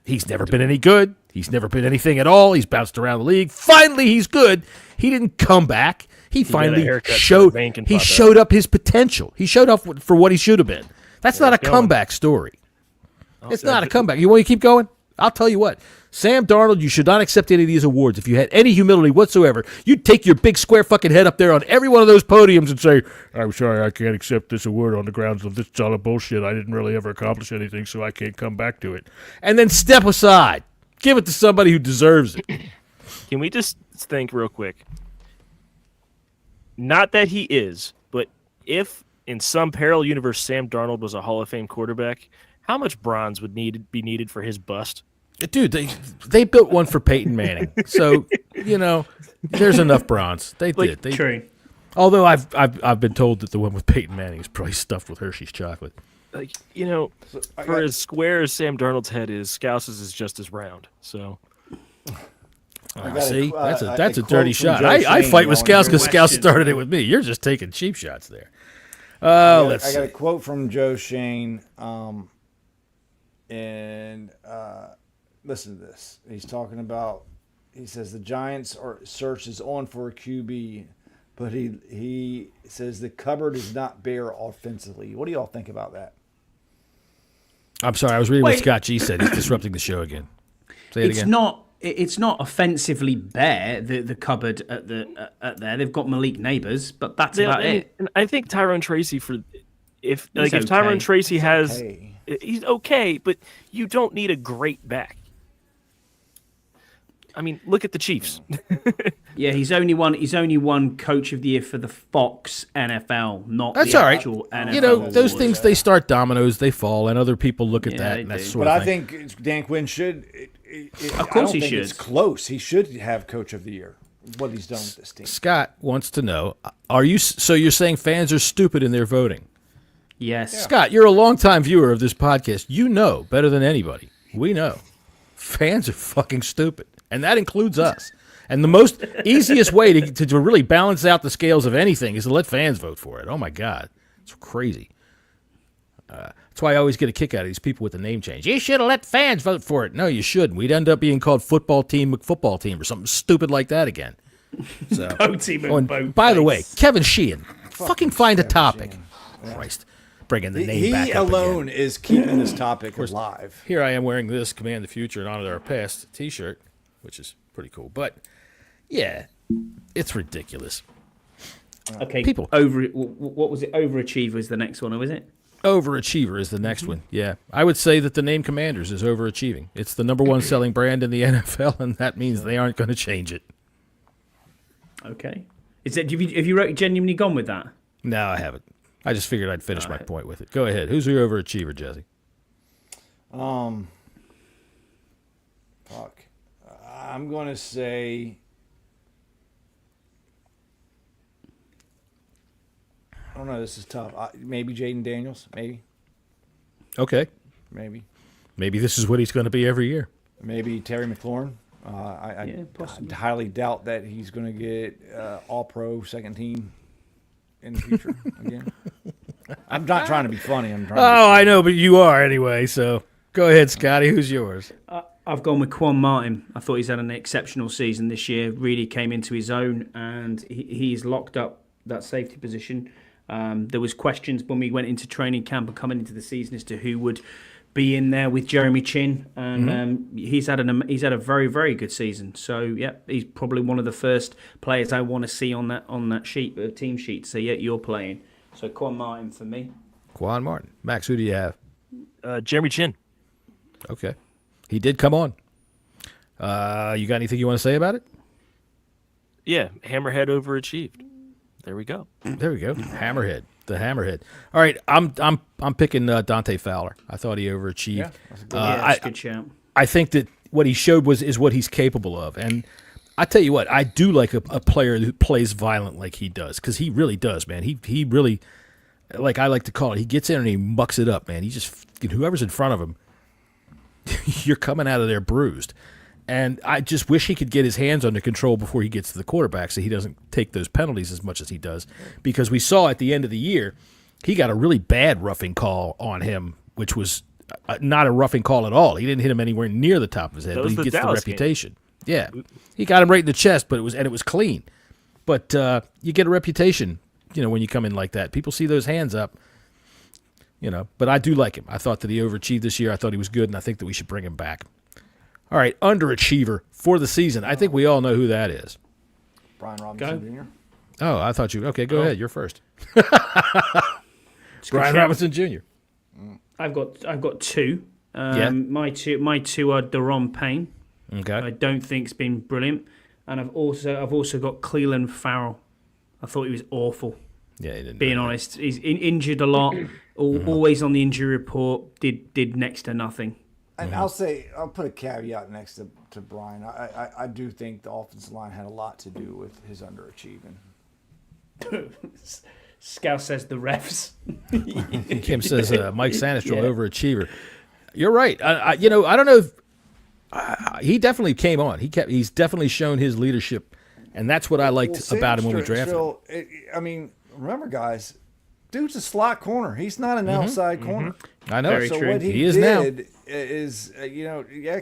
[SPEAKER 5] He's never been any good. He's never been anything at all. He's bounced around the league. Finally, he's good. He didn't come back. He finally showed up his potential. He showed up for what he should have been. That's not a comeback story. It's not a comeback. You want to keep going? I'll tell you what. Sam Darnold, you should not accept any of these awards. If you had any humility whatsoever, you'd take your big square fucking head up there on every one of those podiums and say, I'm sorry, I can't accept this award on the grounds of this solid bullshit. I didn't really ever accomplish anything, so I can't come back to it. And then step aside. Give it to somebody who deserves it.
[SPEAKER 4] Can we just think real quick? Not that he is, but if in some parallel universe Sam Darnold was a Hall of Fame quarterback, how much bronze would be needed for his bust?
[SPEAKER 5] Dude, they built one for Peyton Manning, so there's enough bronze. They did.
[SPEAKER 7] True.
[SPEAKER 5] Although I've been told that the one with Peyton Manning is probably stuffed with Hershey's chocolate.
[SPEAKER 4] For as square as Sam Darnold's head is, Scouse's is just as round. So,
[SPEAKER 5] see, that's a dirty shot. I fight with Scouse because Scouse started it with me. You're just taking cheap shots there. I
[SPEAKER 6] got a quote from Joe Shane, and listen to this. He's talking about. He says the Giants' search is on for a QB, but he says the cupboard is not bare offensively. What do y'all think about that?
[SPEAKER 5] I'm sorry, I was reading what Scott G said. He's disrupting the show again. Say it again.
[SPEAKER 7] It's not offensively bare. The cupboard at there. They've got Malik Neighbors, but that's about it.
[SPEAKER 4] And I think Tyrone Tracy if Tyrone Tracy has, he's okay, but you don't need a great back. I mean, look at the Chiefs.
[SPEAKER 7] Yeah, he's only won Coach of the Year for the Fox NFL, not
[SPEAKER 5] that's
[SPEAKER 7] the
[SPEAKER 5] all right.
[SPEAKER 7] actual NFL.
[SPEAKER 5] Those things, they start dominoes, they fall, and other people look at that and that sort of thing.
[SPEAKER 6] But I think Dan Quinn should.
[SPEAKER 7] Of course he should.
[SPEAKER 6] It's close. He should have Coach of the Year. What he's done with this team.
[SPEAKER 5] Scott wants to know: you're saying fans are stupid in their voting?
[SPEAKER 7] Yes.
[SPEAKER 5] Scott, you're a longtime viewer of this podcast. You know better than anybody. We know. Fans are fucking stupid, and that includes us. And the most easiest way to really balance out the scales of anything is to let fans vote for it. Oh, my God. It's crazy. That's why I always get a kick out of these people with the name change. You should have let fans vote for it. No, you shouldn't. We'd end up being called Football Team McFootball Team or something stupid like that again. So, by the way, Kevin Sheehan, fucking find a topic. Christ. Bringing the name back up
[SPEAKER 6] alone
[SPEAKER 5] again.
[SPEAKER 6] is keeping this topic alive.
[SPEAKER 5] Here I am wearing this Command the Future and Honor Our Past t-shirt, which is pretty cool. But, yeah, it's ridiculous.
[SPEAKER 7] Okay,
[SPEAKER 5] people.
[SPEAKER 7] What was it? Overachiever is the next one, or is it?
[SPEAKER 5] Overachiever is the next one, yeah. I would say that the name Commanders is overachieving. It's the number one selling brand in the NFL, and that means they aren't going to change it.
[SPEAKER 7] Okay. Have you genuinely gone with that?
[SPEAKER 5] No, I haven't. I just figured I'd finish my point with it. Go ahead. Who's your overachiever, Jesse?
[SPEAKER 6] Fuck. I'm going to say... I don't know. This is tough. Maybe Jaden Daniels. Maybe.
[SPEAKER 5] Okay.
[SPEAKER 6] Maybe.
[SPEAKER 5] Maybe this is what he's going to be every year.
[SPEAKER 6] Maybe Terry McLaurin. I highly doubt that he's going to get all-pro second team in the future again. I'm not trying to be funny.
[SPEAKER 5] I know, but you are anyway. So go ahead, Scotty. Who's yours?
[SPEAKER 7] I've gone with Quan Martin. I thought he's had an exceptional season this year. Really came into his own, and he's locked up that safety position. There was questions when we went into training camp and coming into the season as to who would be in there with Jeremy Chin, and he's had a very, very good season. So yeah, he's probably one of the first players I want to see on that sheet, team sheet. So yeah, you're playing. So Quan Martin for me.
[SPEAKER 5] Quan Martin. Max, who do you have?
[SPEAKER 4] Jeremy Chin.
[SPEAKER 5] Okay, he did come on. You got anything you want to say about it?
[SPEAKER 4] Yeah, Hammerhead overachieved. There we go.
[SPEAKER 5] There we go. Hammerhead. The Hammerhead. All right, I'm picking Dante Fowler. I thought he overachieved.
[SPEAKER 6] Yeah,
[SPEAKER 7] that's a good shout.
[SPEAKER 5] I think that what he showed is what he's capable of. And I tell you what, I do like a player who plays violent like he does, because he really does, man. He really, like I like to call it, he gets in and he mucks it up, man. He just, whoever's in front of him, you're coming out of there bruised. And I just wish he could get his hands under control before he gets to the quarterback so he doesn't take those penalties as much as he does. Because we saw at the end of the year, he got a really bad roughing call on him, which was not a roughing call at all. He didn't hit him anywhere near the top of his head, but he gets the reputation. Yeah, he got him right in the chest, but it was clean. But you get a reputation, when you come in like that. People see those hands up, But I do like him. I thought that he overachieved this year. I thought he was good, and I think that we should bring him back. All right, underachiever for the season. I think we all know who that is.
[SPEAKER 6] Brian Robinson Jr.
[SPEAKER 5] Oh, I thought you. Okay, go ahead. You're first. Brian Robinson Jr.
[SPEAKER 7] I've got two.
[SPEAKER 5] Yeah.
[SPEAKER 7] My two are Deron Payne.
[SPEAKER 5] Okay.
[SPEAKER 7] I don't think's been brilliant, and I've also got Cleveland Farrell. I thought he was awful.
[SPEAKER 5] Yeah, he didn't.
[SPEAKER 7] Being honest, he's injured a lot. Always on the injury report. Did next to nothing.
[SPEAKER 6] And I'll put a caveat next to Brian. I do think the offensive line had a lot to do with his underachieving.
[SPEAKER 7] Scout says the refs.
[SPEAKER 5] Kim says Mike Sanistrel overachiever. You're right. I don't know if he definitely came on. He's definitely shown his leadership, and that's what I liked about him when we drafted him.
[SPEAKER 6] Remember, guys, dude's a slot corner. He's not an outside corner.
[SPEAKER 5] I know.
[SPEAKER 7] Very
[SPEAKER 6] so
[SPEAKER 7] true.
[SPEAKER 6] what he
[SPEAKER 5] is
[SPEAKER 6] did
[SPEAKER 5] now.
[SPEAKER 6] Is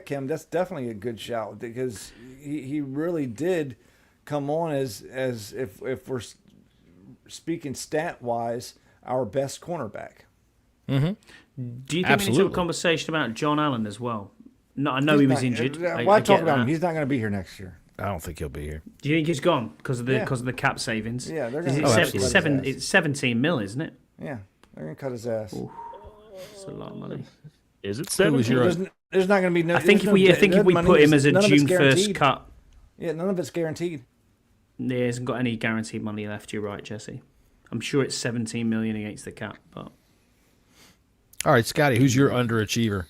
[SPEAKER 6] Kim, that's definitely a good shout, because he really did come on as if we're speaking stat wise, our best cornerback.
[SPEAKER 7] Mm-hmm. Do you think we need to have a conversation about John Allen as well? No, I know he was injured.
[SPEAKER 6] Why talk about him? He's not going to be here next year.
[SPEAKER 5] I don't think he'll be here.
[SPEAKER 7] Do you think he's gone because of the cap savings?
[SPEAKER 6] Yeah, they're going
[SPEAKER 7] to. It's 17 mil, isn't it?
[SPEAKER 6] Yeah, they're going to cut his ass.
[SPEAKER 7] Ooh, that's a lot of money.
[SPEAKER 4] Is it 17?
[SPEAKER 6] There's not going to be no.
[SPEAKER 7] I think if we put him as a June 1st cut.
[SPEAKER 6] Yeah, none of it's guaranteed.
[SPEAKER 7] Yeah, he hasn't got any guaranteed money left. You're right, Jesse. I'm sure it's 17 million against the cap, but.
[SPEAKER 5] All right, Scotty, who's your underachiever?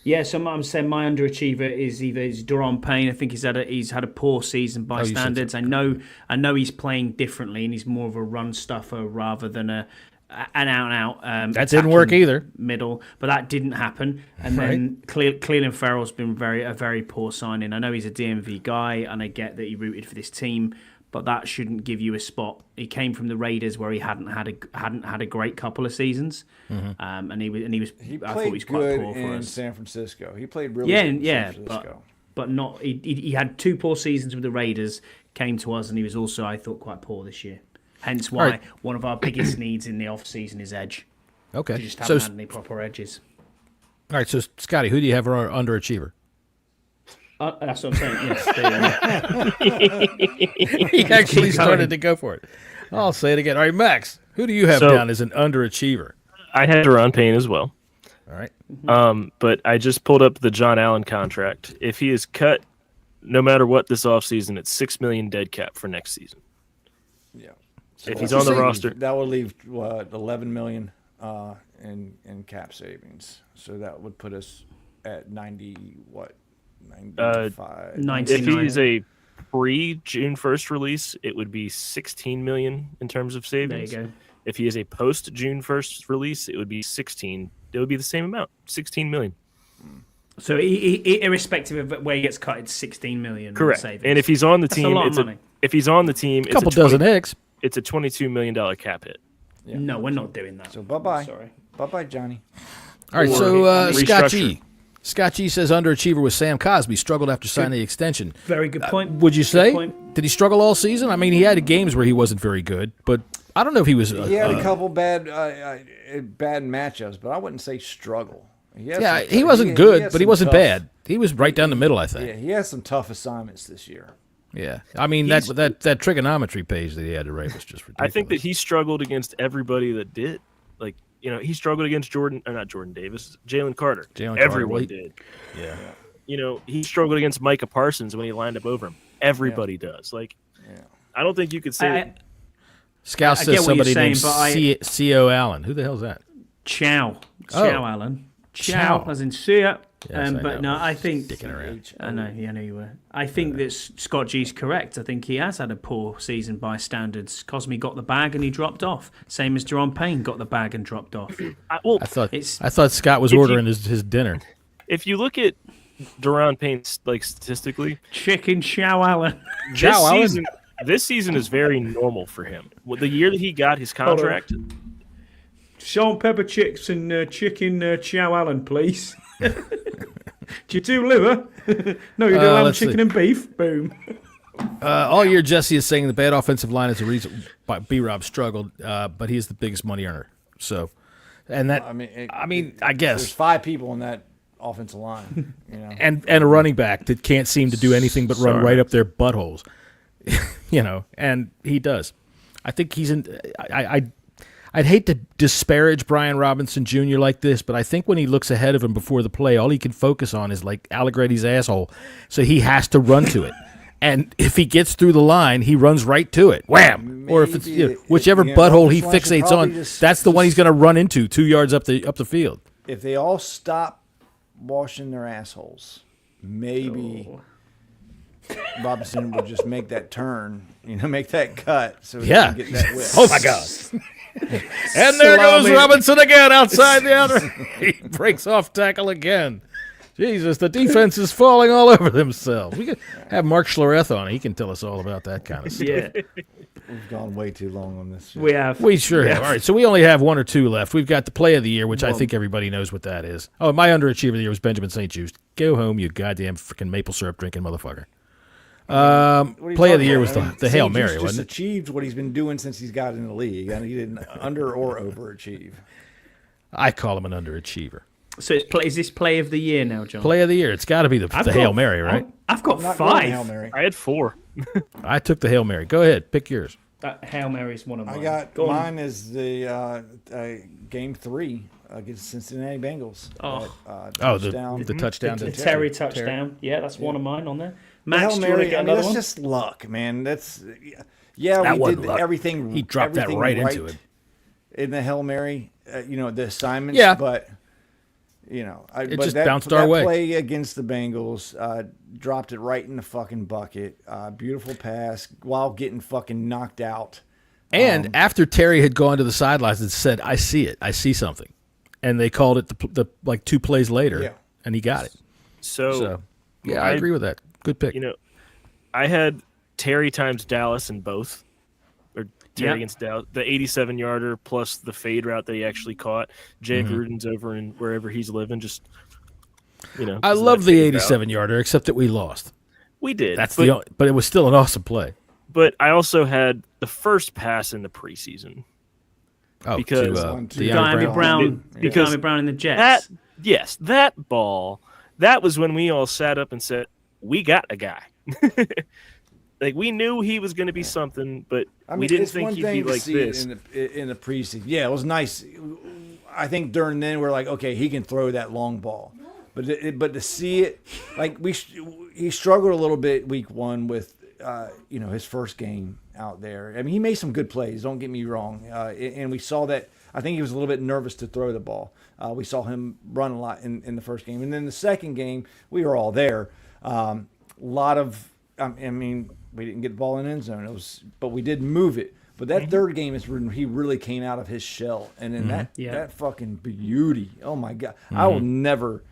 [SPEAKER 7] Yeah, so I'm saying my underachiever is either Deron Payne. I think he's had a poor season by standards. I know he's playing differently, and he's more of a run stuffer rather than a an out.
[SPEAKER 5] That didn't work either.
[SPEAKER 7] Middle, but that didn't happen. And then Cleland Farrell's been a very poor signing. I know he's a DMV guy, and I get that he rooted for this team, but that shouldn't give you a spot. He came from the Raiders, where he hadn't had a great couple of seasons, and he was. I thought he was quite poor for us.
[SPEAKER 6] San Francisco. He played really good in San Francisco.
[SPEAKER 7] But not. He had 2 poor seasons with the Raiders. Came to us, and he was also, I thought, quite poor this year. Hence why one of our biggest needs in the off season is edge.
[SPEAKER 5] Okay,
[SPEAKER 7] we just haven't had any proper edges.
[SPEAKER 5] All right, so Scotty, who do you have for our underachiever?
[SPEAKER 7] That's what I'm saying. Yes,
[SPEAKER 5] He actually started to go for it. I'll say it again. All right, Max, who do you have down as an underachiever?
[SPEAKER 4] I had Deron Payne as well.
[SPEAKER 5] All right.
[SPEAKER 4] But I just pulled up the John Allen contract. If he is cut, no matter what this offseason, it's $6 million dead cap for next season.
[SPEAKER 6] Yeah.
[SPEAKER 4] So if he's on the roster,
[SPEAKER 6] that would leave $11 million in cap savings. So that would put us at 95.
[SPEAKER 7] 99.
[SPEAKER 4] If he's a pre-June 1st release, it would be $16 million in terms of savings.
[SPEAKER 7] There you go.
[SPEAKER 4] If he is a post-June 1st release, it would be 16. It would be the same amount, $16 million.
[SPEAKER 7] So he, irrespective of where he gets cut, it's $16 million.
[SPEAKER 4] Correct.
[SPEAKER 7] Savings.
[SPEAKER 4] And if he's on the
[SPEAKER 7] That's
[SPEAKER 4] team,
[SPEAKER 7] a lot of money.
[SPEAKER 4] if he's on the team,
[SPEAKER 5] A couple dozen eggs.
[SPEAKER 4] It's a $22 million cap hit.
[SPEAKER 6] Yeah.
[SPEAKER 7] No, we're not doing that.
[SPEAKER 6] So bye-bye.
[SPEAKER 7] Sorry.
[SPEAKER 6] Bye-bye, Johnny.
[SPEAKER 5] All right, so Scott G.
[SPEAKER 4] restructure.
[SPEAKER 5] Scott G says underachiever was Sam Cosby. Struggled after signing the extension.
[SPEAKER 7] Very good point.
[SPEAKER 5] Would you
[SPEAKER 7] Good
[SPEAKER 5] say?
[SPEAKER 7] point.
[SPEAKER 5] Did he struggle all season? I mean, he had games where he wasn't very good, but I don't know if he was.
[SPEAKER 6] He had a couple bad matchups, but I wouldn't say struggle.
[SPEAKER 5] He wasn't good, but he wasn't bad. He was right down the middle, I think.
[SPEAKER 6] Yeah, he has some tough assignments this year.
[SPEAKER 5] Yeah, I mean that trigonometry page that he had to write was just ridiculous.
[SPEAKER 4] I think that he struggled against everybody that did. Like, he struggled against not Jordan Davis, Jalen Carter. Everyone did.
[SPEAKER 5] Yeah.
[SPEAKER 4] He struggled against Micah Parsons when he lined up over him. Everybody does. Like, I don't think you could say.
[SPEAKER 5] Scout says somebody named C.O. Allen. Who the hell's that?
[SPEAKER 7] Chow Allen. Chow, as in see ya.
[SPEAKER 5] Yes,
[SPEAKER 7] but no, I think
[SPEAKER 5] Sticking around.
[SPEAKER 7] I know you were. I think that Scott G's correct. I think he has had a poor season by standards. Cosme got the bag and he dropped off. Same as Deron Payne got the bag and dropped off.
[SPEAKER 5] I thought Scott was ordering his dinner.
[SPEAKER 4] If you look at Deron Payne, like, statistically,
[SPEAKER 7] Chicken Chow Allen.
[SPEAKER 4] This season is very normal for him. The year that he got his contract,
[SPEAKER 7] Salt and pepper chips and chicken Chow Allen, please. Do you do liver? No, you do lamb, chicken, and beef. Boom.
[SPEAKER 5] All year, Jesse is saying the bad offensive line is the reason why B-Rob struggled, but he's the biggest money earner. So, and that I guess
[SPEAKER 6] there's 5 people in that offensive line,
[SPEAKER 5] and a running back that can't seem to do anything but run right up their buttholes, and he does. I think he's in. I'd hate to disparage Brian Robinson Jr. like this, but I think when he looks ahead of him before the play, all he can focus on is like Allegretti's asshole. So he has to run to it. And if he gets through the line, he runs right to it. Wham! Or if it's whichever butthole he fixates on, that's the one he's going to run into 2 yards up the field.
[SPEAKER 6] If they all stop washing their assholes, maybe Robinson would just make that turn, make that cut so he can get that whip.
[SPEAKER 5] Oh, my God. And there goes Robinson again outside the outer. He breaks off tackle again. Jesus, the defense is falling all over themselves. We could have Mark Schlereth on. He can tell us all about that kind of stuff.
[SPEAKER 7] Yeah.
[SPEAKER 6] We've gone way too long on this.
[SPEAKER 7] We have.
[SPEAKER 5] We sure have. All right, so we only have 1 or 2 left. We've got the play of the year, which I think everybody knows what that is. Oh, my underachiever of the year was Benjamin St. Just. Go home, you goddamn freaking maple syrup drinking motherfucker. Play of the year was the Hail Mary, wasn't it?
[SPEAKER 6] Achieved what he's been doing since he's got in the league, and he didn't under or overachieve.
[SPEAKER 5] I call him an underachiever.
[SPEAKER 7] So is this play of the year now, John?
[SPEAKER 5] Play of the year. It's got to be the Hail Mary, right?
[SPEAKER 7] I've got 5.
[SPEAKER 6] Hail Mary.
[SPEAKER 4] I had 4.
[SPEAKER 5] I took the Hail Mary. Go ahead, pick yours.
[SPEAKER 7] Hail Mary is one of mine.
[SPEAKER 6] I got mine is the game 3 against Cincinnati Bengals.
[SPEAKER 5] The touchdown to
[SPEAKER 7] Terry touchdown. Yeah, that's one of mine on there.
[SPEAKER 6] Max, Hail Mary, that's just luck, man. That's we did everything.
[SPEAKER 5] He dropped that right into it
[SPEAKER 6] in the Hail Mary. The assignments.
[SPEAKER 5] Yeah.
[SPEAKER 6] But
[SPEAKER 5] it just bounced our way.
[SPEAKER 6] That play against the Bengals, dropped it right in the fucking bucket. Beautiful pass while getting fucking knocked out
[SPEAKER 5] And after Terry had gone to the sidelines and said, "I see it. I see something," and they called it the like 2 plays later, and he got it.
[SPEAKER 4] So
[SPEAKER 5] yeah, I agree with that. Good pick.
[SPEAKER 4] I had Terry times Dallas in both, or Terry against Dallas, the 87-yarder plus the fade route that he actually caught. Jay Gruden's over in wherever he's living. Just
[SPEAKER 5] I love the 87-yarder, except that we lost.
[SPEAKER 4] We did.
[SPEAKER 5] But it was still an awesome play.
[SPEAKER 4] But I also had the first pass in the preseason.
[SPEAKER 5] Oh,
[SPEAKER 4] because
[SPEAKER 7] Diami Brown in the Jets.
[SPEAKER 4] That ball. That was when we all sat up and said, "We got a guy." Like we knew he was going to be something, but we didn't think he'd be like this
[SPEAKER 6] in the preseason. Yeah, it was nice. I think during then we're like, okay, he can throw that long ball, but to see it, like he struggled a little bit week 1 with his first game out there. I mean, he made some good plays. Don't get me wrong, and we saw that. I think he was a little bit nervous to throw the ball. We saw him run a lot in the first game, and then the second game we were all there. A lot of, I mean, we didn't get the ball in the end zone. But we did move it. But that third game is when he really came out of his shell, and then that fucking beauty. Oh my God, I will never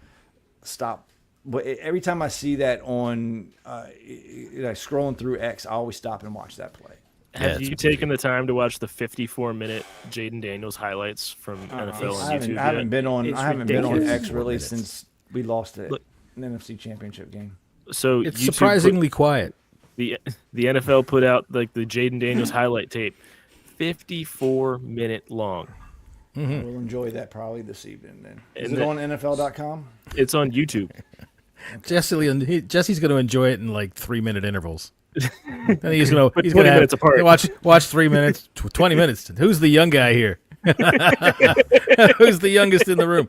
[SPEAKER 6] stop. But every time I see that on, scrolling through X, I always stop and watch that play.
[SPEAKER 4] Have you taken the time to watch the 54-minute Jaden Daniels highlights from NFL on YouTube?
[SPEAKER 6] I haven't been on X really since we lost it in the NFC Championship game.
[SPEAKER 4] So
[SPEAKER 5] it's surprisingly quiet.
[SPEAKER 4] The NFL put out like the Jaden Daniels highlight tape, 54-minute long.
[SPEAKER 6] We'll enjoy that probably this evening. Then is it on NFL.com?
[SPEAKER 4] It's on YouTube.
[SPEAKER 5] Jesse's going to enjoy it in like 3-minute intervals. And he's going to
[SPEAKER 4] 20 minutes apart.
[SPEAKER 5] Watch 3 minutes, 20 minutes. Who's the young guy here? Who's the youngest in the room?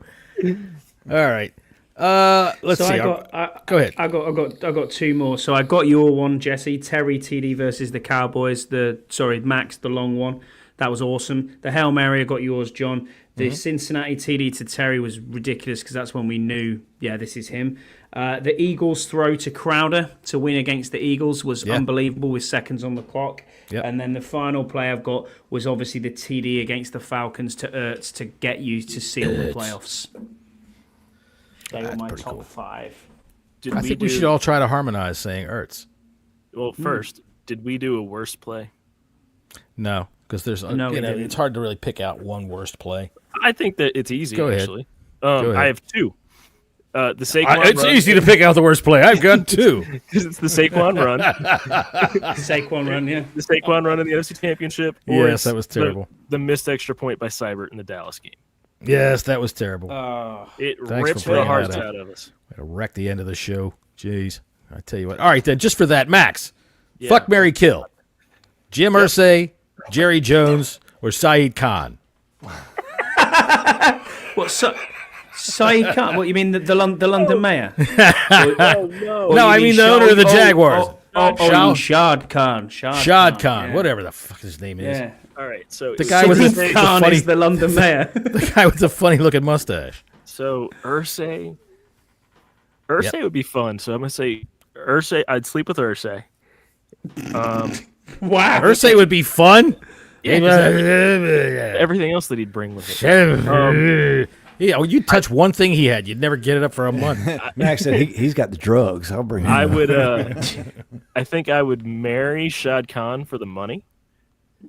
[SPEAKER 5] All right. Let's see. Go ahead.
[SPEAKER 7] I got 2 more. So I got your one, Jesse. Terry TD versus the Cowboys. Max, the long one. That was awesome. The Hail Mary, I got yours, John. The Cincinnati TD to Terry was ridiculous because that's when we knew, this is him. The Eagles throw to Crowder to win against the Eagles was unbelievable with seconds on the clock. Yep. And then the final play I've got was obviously the TD against the Falcons to Ertz to get you to seal the playoffs. They were my top 5.
[SPEAKER 5] I think we should all try to harmonize saying Ertz.
[SPEAKER 4] Well, first, did we do a worst play?
[SPEAKER 5] No, because there's it's hard to really pick out one worst play.
[SPEAKER 4] I think that it's easy.
[SPEAKER 5] Go ahead.
[SPEAKER 4] Actually,
[SPEAKER 5] Go ahead.
[SPEAKER 4] I have 2. The Saquon
[SPEAKER 5] it's easy to pick out the worst play. I've got 2.
[SPEAKER 4] It's the Saquon run.
[SPEAKER 7] Saquon run, yeah.
[SPEAKER 4] The Saquon run in the NFC Championship.
[SPEAKER 5] Yes, that was terrible.
[SPEAKER 4] The missed extra point by Seibert in the Dallas game.
[SPEAKER 5] Yes, that was terrible.
[SPEAKER 4] It ripped the hearts out of us.
[SPEAKER 5] Way to wreck the end of the show. Jeez. I tell you what. All right, then, just for that, Max. Fuck, marry, kill. Jim Irsay, Jerry Jones, or Saeed Khan?
[SPEAKER 7] What, Saeed Khan? What, you mean the London mayor?
[SPEAKER 5] No, I mean the owner of the Jaguars.
[SPEAKER 7] Shad Khan.
[SPEAKER 5] Shad Khan, whatever the fuck his name is.
[SPEAKER 7] Yeah.
[SPEAKER 4] All right, so
[SPEAKER 5] the guy with the
[SPEAKER 7] Khan is the London mayor.
[SPEAKER 5] The guy with the funny-looking mustache.
[SPEAKER 4] So Irsay would be fun. So I'm gonna say Irsay. I'd sleep with Irsay.
[SPEAKER 7] Wow,
[SPEAKER 5] Irsay would be fun.
[SPEAKER 4] Yeah, everything else that he'd bring with it.
[SPEAKER 5] Yeah, well, you touch one thing he had, you'd never get it up for a month.
[SPEAKER 6] Max said he's got the drugs. I'll bring him.
[SPEAKER 4] I would. I think I would marry Shad Khan for the money.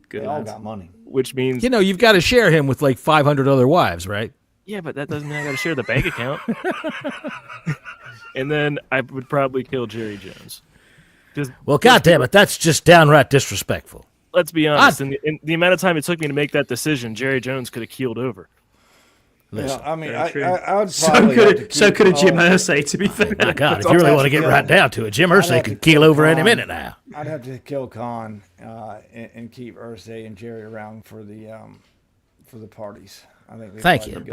[SPEAKER 6] Good. They all got money.
[SPEAKER 4] Which means
[SPEAKER 5] you've got to share him with like 500 other wives, right?
[SPEAKER 4] Yeah, but that doesn't mean I got to share the bank account. And then I would probably kill Jerry Jones.
[SPEAKER 5] Well, goddamn it, that's just downright disrespectful.
[SPEAKER 4] Let's be honest. In the amount of time it took me to make that decision, Jerry Jones could have keeled over.
[SPEAKER 6] Listen, I mean, I would probably
[SPEAKER 7] so could a Jim Irsay, to be fair.
[SPEAKER 5] My God, if you really want to get right down to it, Jim Irsay could keel over any minute now.
[SPEAKER 6] I'd have to kill Khan and keep Irsay and Jerry around for the parties. I think.
[SPEAKER 5] Thank you.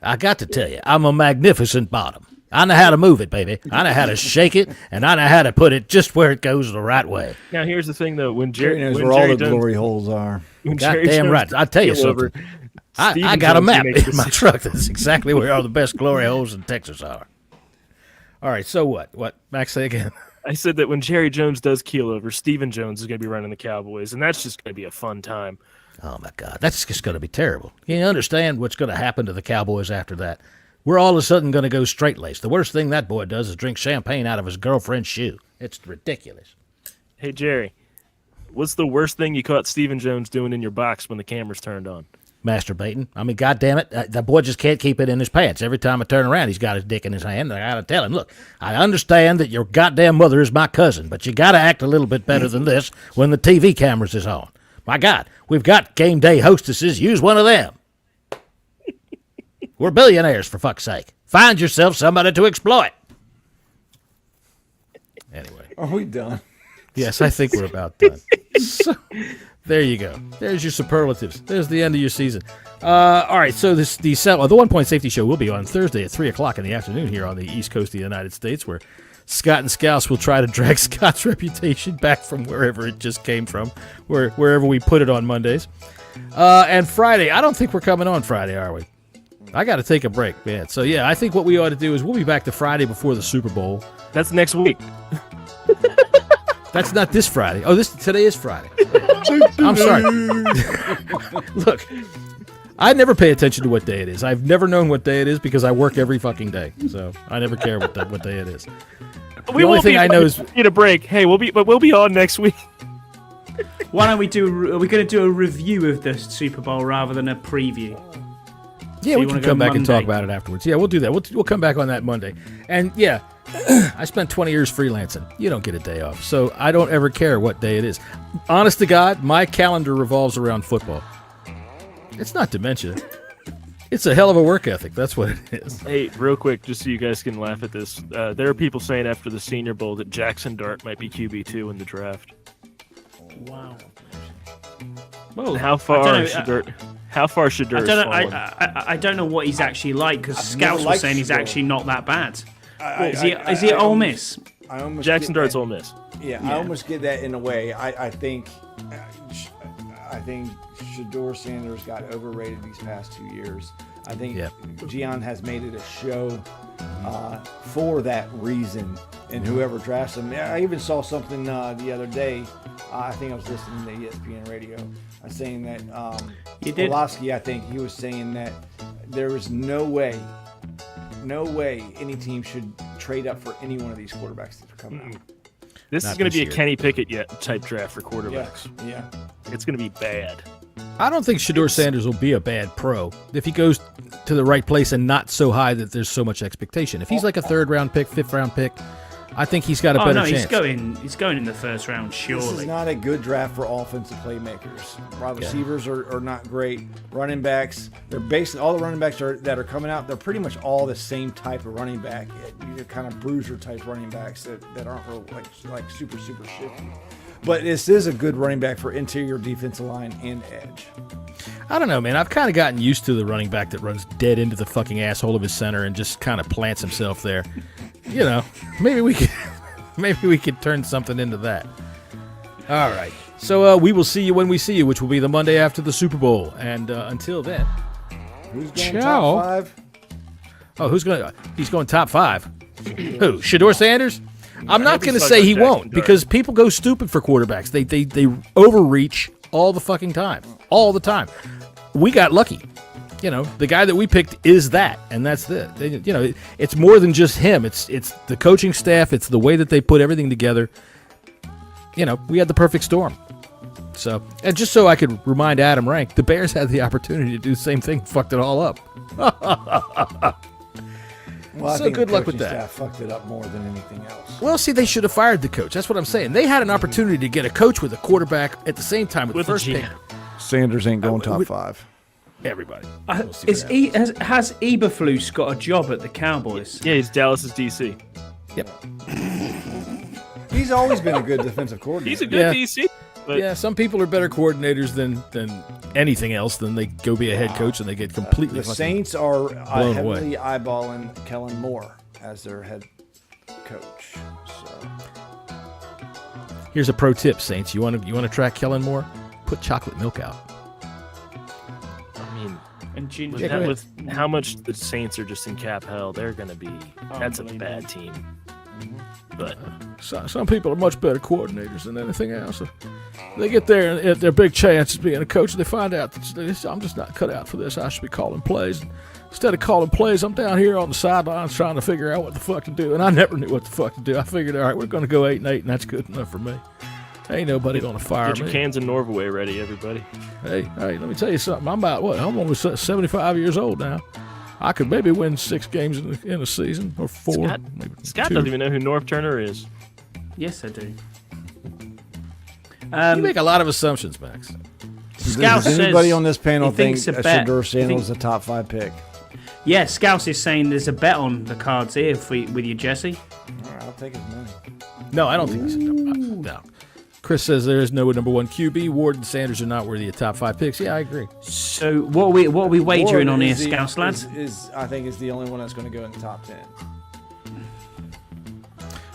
[SPEAKER 5] I got to tell you, I'm a magnificent bottom. I know how to move it, baby. I know how to shake it, and I know how to put it just where it goes the right way.
[SPEAKER 4] Now, here's the thing, though. When Jerry
[SPEAKER 6] knows where all the glory holes are.
[SPEAKER 5] Goddamn right. I'll tell you something. I got a map in my truck. That's exactly where all the best glory holes in Texas are. All right, so what? What? Max, say again.
[SPEAKER 4] I said that when Jerry Jones does keel over, Stephen Jones is going to be running the Cowboys, and that's just going to be a fun time.
[SPEAKER 5] Oh, my God. That's just going to be terrible. You understand what's going to happen to the Cowboys after that. We're all of a sudden going to go straight-laced. The worst thing that boy does is drink champagne out of his girlfriend's shoe. It's ridiculous.
[SPEAKER 4] Hey, Jerry, what's the worst thing you caught Stephen Jones doing in your box when the camera's turned on?
[SPEAKER 5] Masturbating. I mean, goddamn it, that boy just can't keep it in his pants. Every time I turn around, he's got his dick in his hand. I gotta tell him, look, I understand that your goddamn mother is my cousin, but you gotta act a little bit better than this when the TV cameras is on. My God, we've got game day hostesses. Use one of them. We're billionaires, for fuck's sake. Find yourself somebody to exploit. Anyway.
[SPEAKER 6] Are we done?
[SPEAKER 5] Yes, I think we're about done. So, there you go. There's your superlatives. There's the end of your season. All right, so the 1 Point Safety Show will be on Thursday at 3 o'clock in the afternoon here on the East Coast of the United States, where Scott and Scouse will try to drag Scott's reputation back from wherever it just came from, wherever we put it on Mondays. And Friday, I don't think we're coming on Friday, are we? I got to take a break, man. So, yeah, I think what we ought to do is we'll be back to Friday before the Super Bowl.
[SPEAKER 4] That's next week.
[SPEAKER 5] That's not this Friday. Oh, today is Friday. I'm sorry. Look, I never pay attention to what day it is. I've never known what day it is because I work every fucking day. So I never care what day it is.
[SPEAKER 4] The only thing I know is need a break. Hey, we'll be on next week.
[SPEAKER 7] Why don't we are we going to do a review of the Super Bowl rather than a preview?
[SPEAKER 5] Yeah, we can come back and talk about it afterwards. Yeah, we'll do that. We'll come back on that Monday. And yeah, I spent 20 years freelancing. You don't get a day off. So I don't ever care what day it is. Honest to God, my calendar revolves around football. It's not dementia. It's a hell of a work ethic. That's what it is.
[SPEAKER 4] Hey, real quick, just so you guys can laugh at this. There are people saying after the Senior Bowl that Jackson Dart might be QB2 in the draft.
[SPEAKER 7] Wow.
[SPEAKER 4] Well, how far should Dart
[SPEAKER 7] I don't know what he's actually like because scouts were saying he's actually not that bad. Is he at Ole Miss?
[SPEAKER 4] Jackson Dart's Ole Miss.
[SPEAKER 6] Yeah, I almost get that in a way. I think Shedeur Sanders got overrated these past 2 years. I think Gian has made it a show for that reason, and whoever drafts him. I even saw something the other day. I think I was listening to ESPN radio. Saying that Pulaski, I think he was saying that there is no way any team should trade up for any one of these quarterbacks that are coming out.
[SPEAKER 4] This is going to be a Kenny Pickett type draft for quarterbacks.
[SPEAKER 6] Yeah.
[SPEAKER 4] It's going to be bad.
[SPEAKER 5] I don't think Shedeur Sanders will be a bad pro if he goes to the right place and not so high that there's so much expectation. If he's like a 3rd round pick, 5th round pick, I think he's got a better chance.
[SPEAKER 7] He's going in the 1st round, surely.
[SPEAKER 6] This is not a good draft for offensive playmakers. Wide receivers are not great. Running backs, they're basically all the running backs that are coming out. They're pretty much all the same type of running back. They're kind of bruiser type running backs that aren't real, like super shifty. But this is a good running back for interior defensive line and edge.
[SPEAKER 5] I don't know, man. I've kind of gotten used to the running back that runs dead into the fucking asshole of his center and just kind of plants himself there. You know, maybe we could turn something into that. All right. So we will see you when we see you, which will be the Monday after the Super Bowl. And until then,
[SPEAKER 6] who's going top 5?
[SPEAKER 5] Oh, he's going top 5. Who? Shedeur Sanders? I'm not going to say he won't because people go stupid for quarterbacks. They overreach all the fucking time. All the time. We got lucky. You know, the guy that we picked is that, and that's it. You know, it's more than just him. It's the coaching staff. It's the way that they put everything together. You know, we had the perfect storm. So, and just so I could remind Adam Rank, the Bears had the opportunity to do the same thing, fucked it all up.
[SPEAKER 6] Well,
[SPEAKER 5] so good luck with that.
[SPEAKER 6] Staff fucked it up more than anything else.
[SPEAKER 5] Well, see, they should have fired the coach. That's what I'm saying. They had an opportunity to get a coach with a quarterback at the same time with the first pick.
[SPEAKER 6] Sanders ain't going top 5.
[SPEAKER 5] Everybody.
[SPEAKER 7] Has Eberflus got a job at the Cowboys?
[SPEAKER 4] Yeah, he's Dallas's DC.
[SPEAKER 5] Yep.
[SPEAKER 6] He's always been a good defensive coordinator.
[SPEAKER 4] He's a good DC. But
[SPEAKER 5] yeah, some people are better coordinators than anything else. Then they go be a head coach and they get completely.
[SPEAKER 6] The Saints are heavily eyeballing Kellen Moore as their head coach. So
[SPEAKER 5] here's a pro tip, Saints. You want to track Kellen Moore? Put chocolate milk out.
[SPEAKER 4] I mean,
[SPEAKER 7] and ginger.
[SPEAKER 4] With how much the Saints are just in cap hell, they're going to be. That's a bad team. But
[SPEAKER 5] some people are much better coordinators than anything else. They get there and at their big chance of being a coach, they find out that I'm just not cut out for this. I should be calling plays. Instead of calling plays, I'm down here on the sidelines trying to figure out what the fuck to do. And I never knew what the fuck to do. I figured, all right, we're going to go 8-8, and that's good enough for me. Ain't nobody going to fire me.
[SPEAKER 4] Get your cans of Norway ready, everybody.
[SPEAKER 5] Hey, let me tell you something. I'm almost 75 years old now. I could maybe win 6 games in a season, or 4.
[SPEAKER 4] Scott doesn't even know who Norv Turner is.
[SPEAKER 7] Yes, I do.
[SPEAKER 5] You make a lot of assumptions, Max.
[SPEAKER 7] Scouse
[SPEAKER 6] Does anybody
[SPEAKER 7] says
[SPEAKER 6] on this panel
[SPEAKER 7] he
[SPEAKER 6] think
[SPEAKER 7] thinks a bet.
[SPEAKER 6] Shedeur Sanders is a top 5 pick?
[SPEAKER 7] Yeah, Scouse is saying there's a bet on the cards here with you, Jesse.
[SPEAKER 6] All right, I'll take his money.
[SPEAKER 5] No, I don't think he's no. Chris says there is no number 1 QB. Ward and Sanders are not worthy of top 5 picks. Yeah, I agree.
[SPEAKER 7] So what are we wagering on here, Scouse lads?
[SPEAKER 6] I think is the only one that's going to go in the top 10.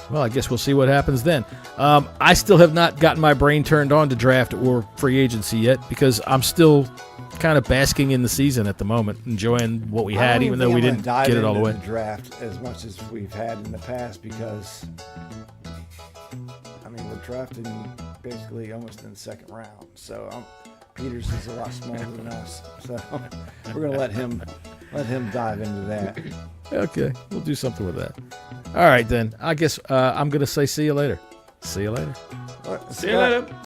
[SPEAKER 5] Well, I guess we'll see what happens then. I still have not gotten my brain turned on to draft or free agency yet because I'm still kind of basking in the season at the moment, enjoying what we had, even though we didn't get it all the way.
[SPEAKER 6] The draft as much as we've had in the past because, I mean, we're drafting basically almost in the second round. So Peters is a lot smaller than us. So we're going to let him dive into that.
[SPEAKER 5] Okay, we'll do something with that. All right, then. I guess I'm going to say see you later. See you later.
[SPEAKER 7] See you later.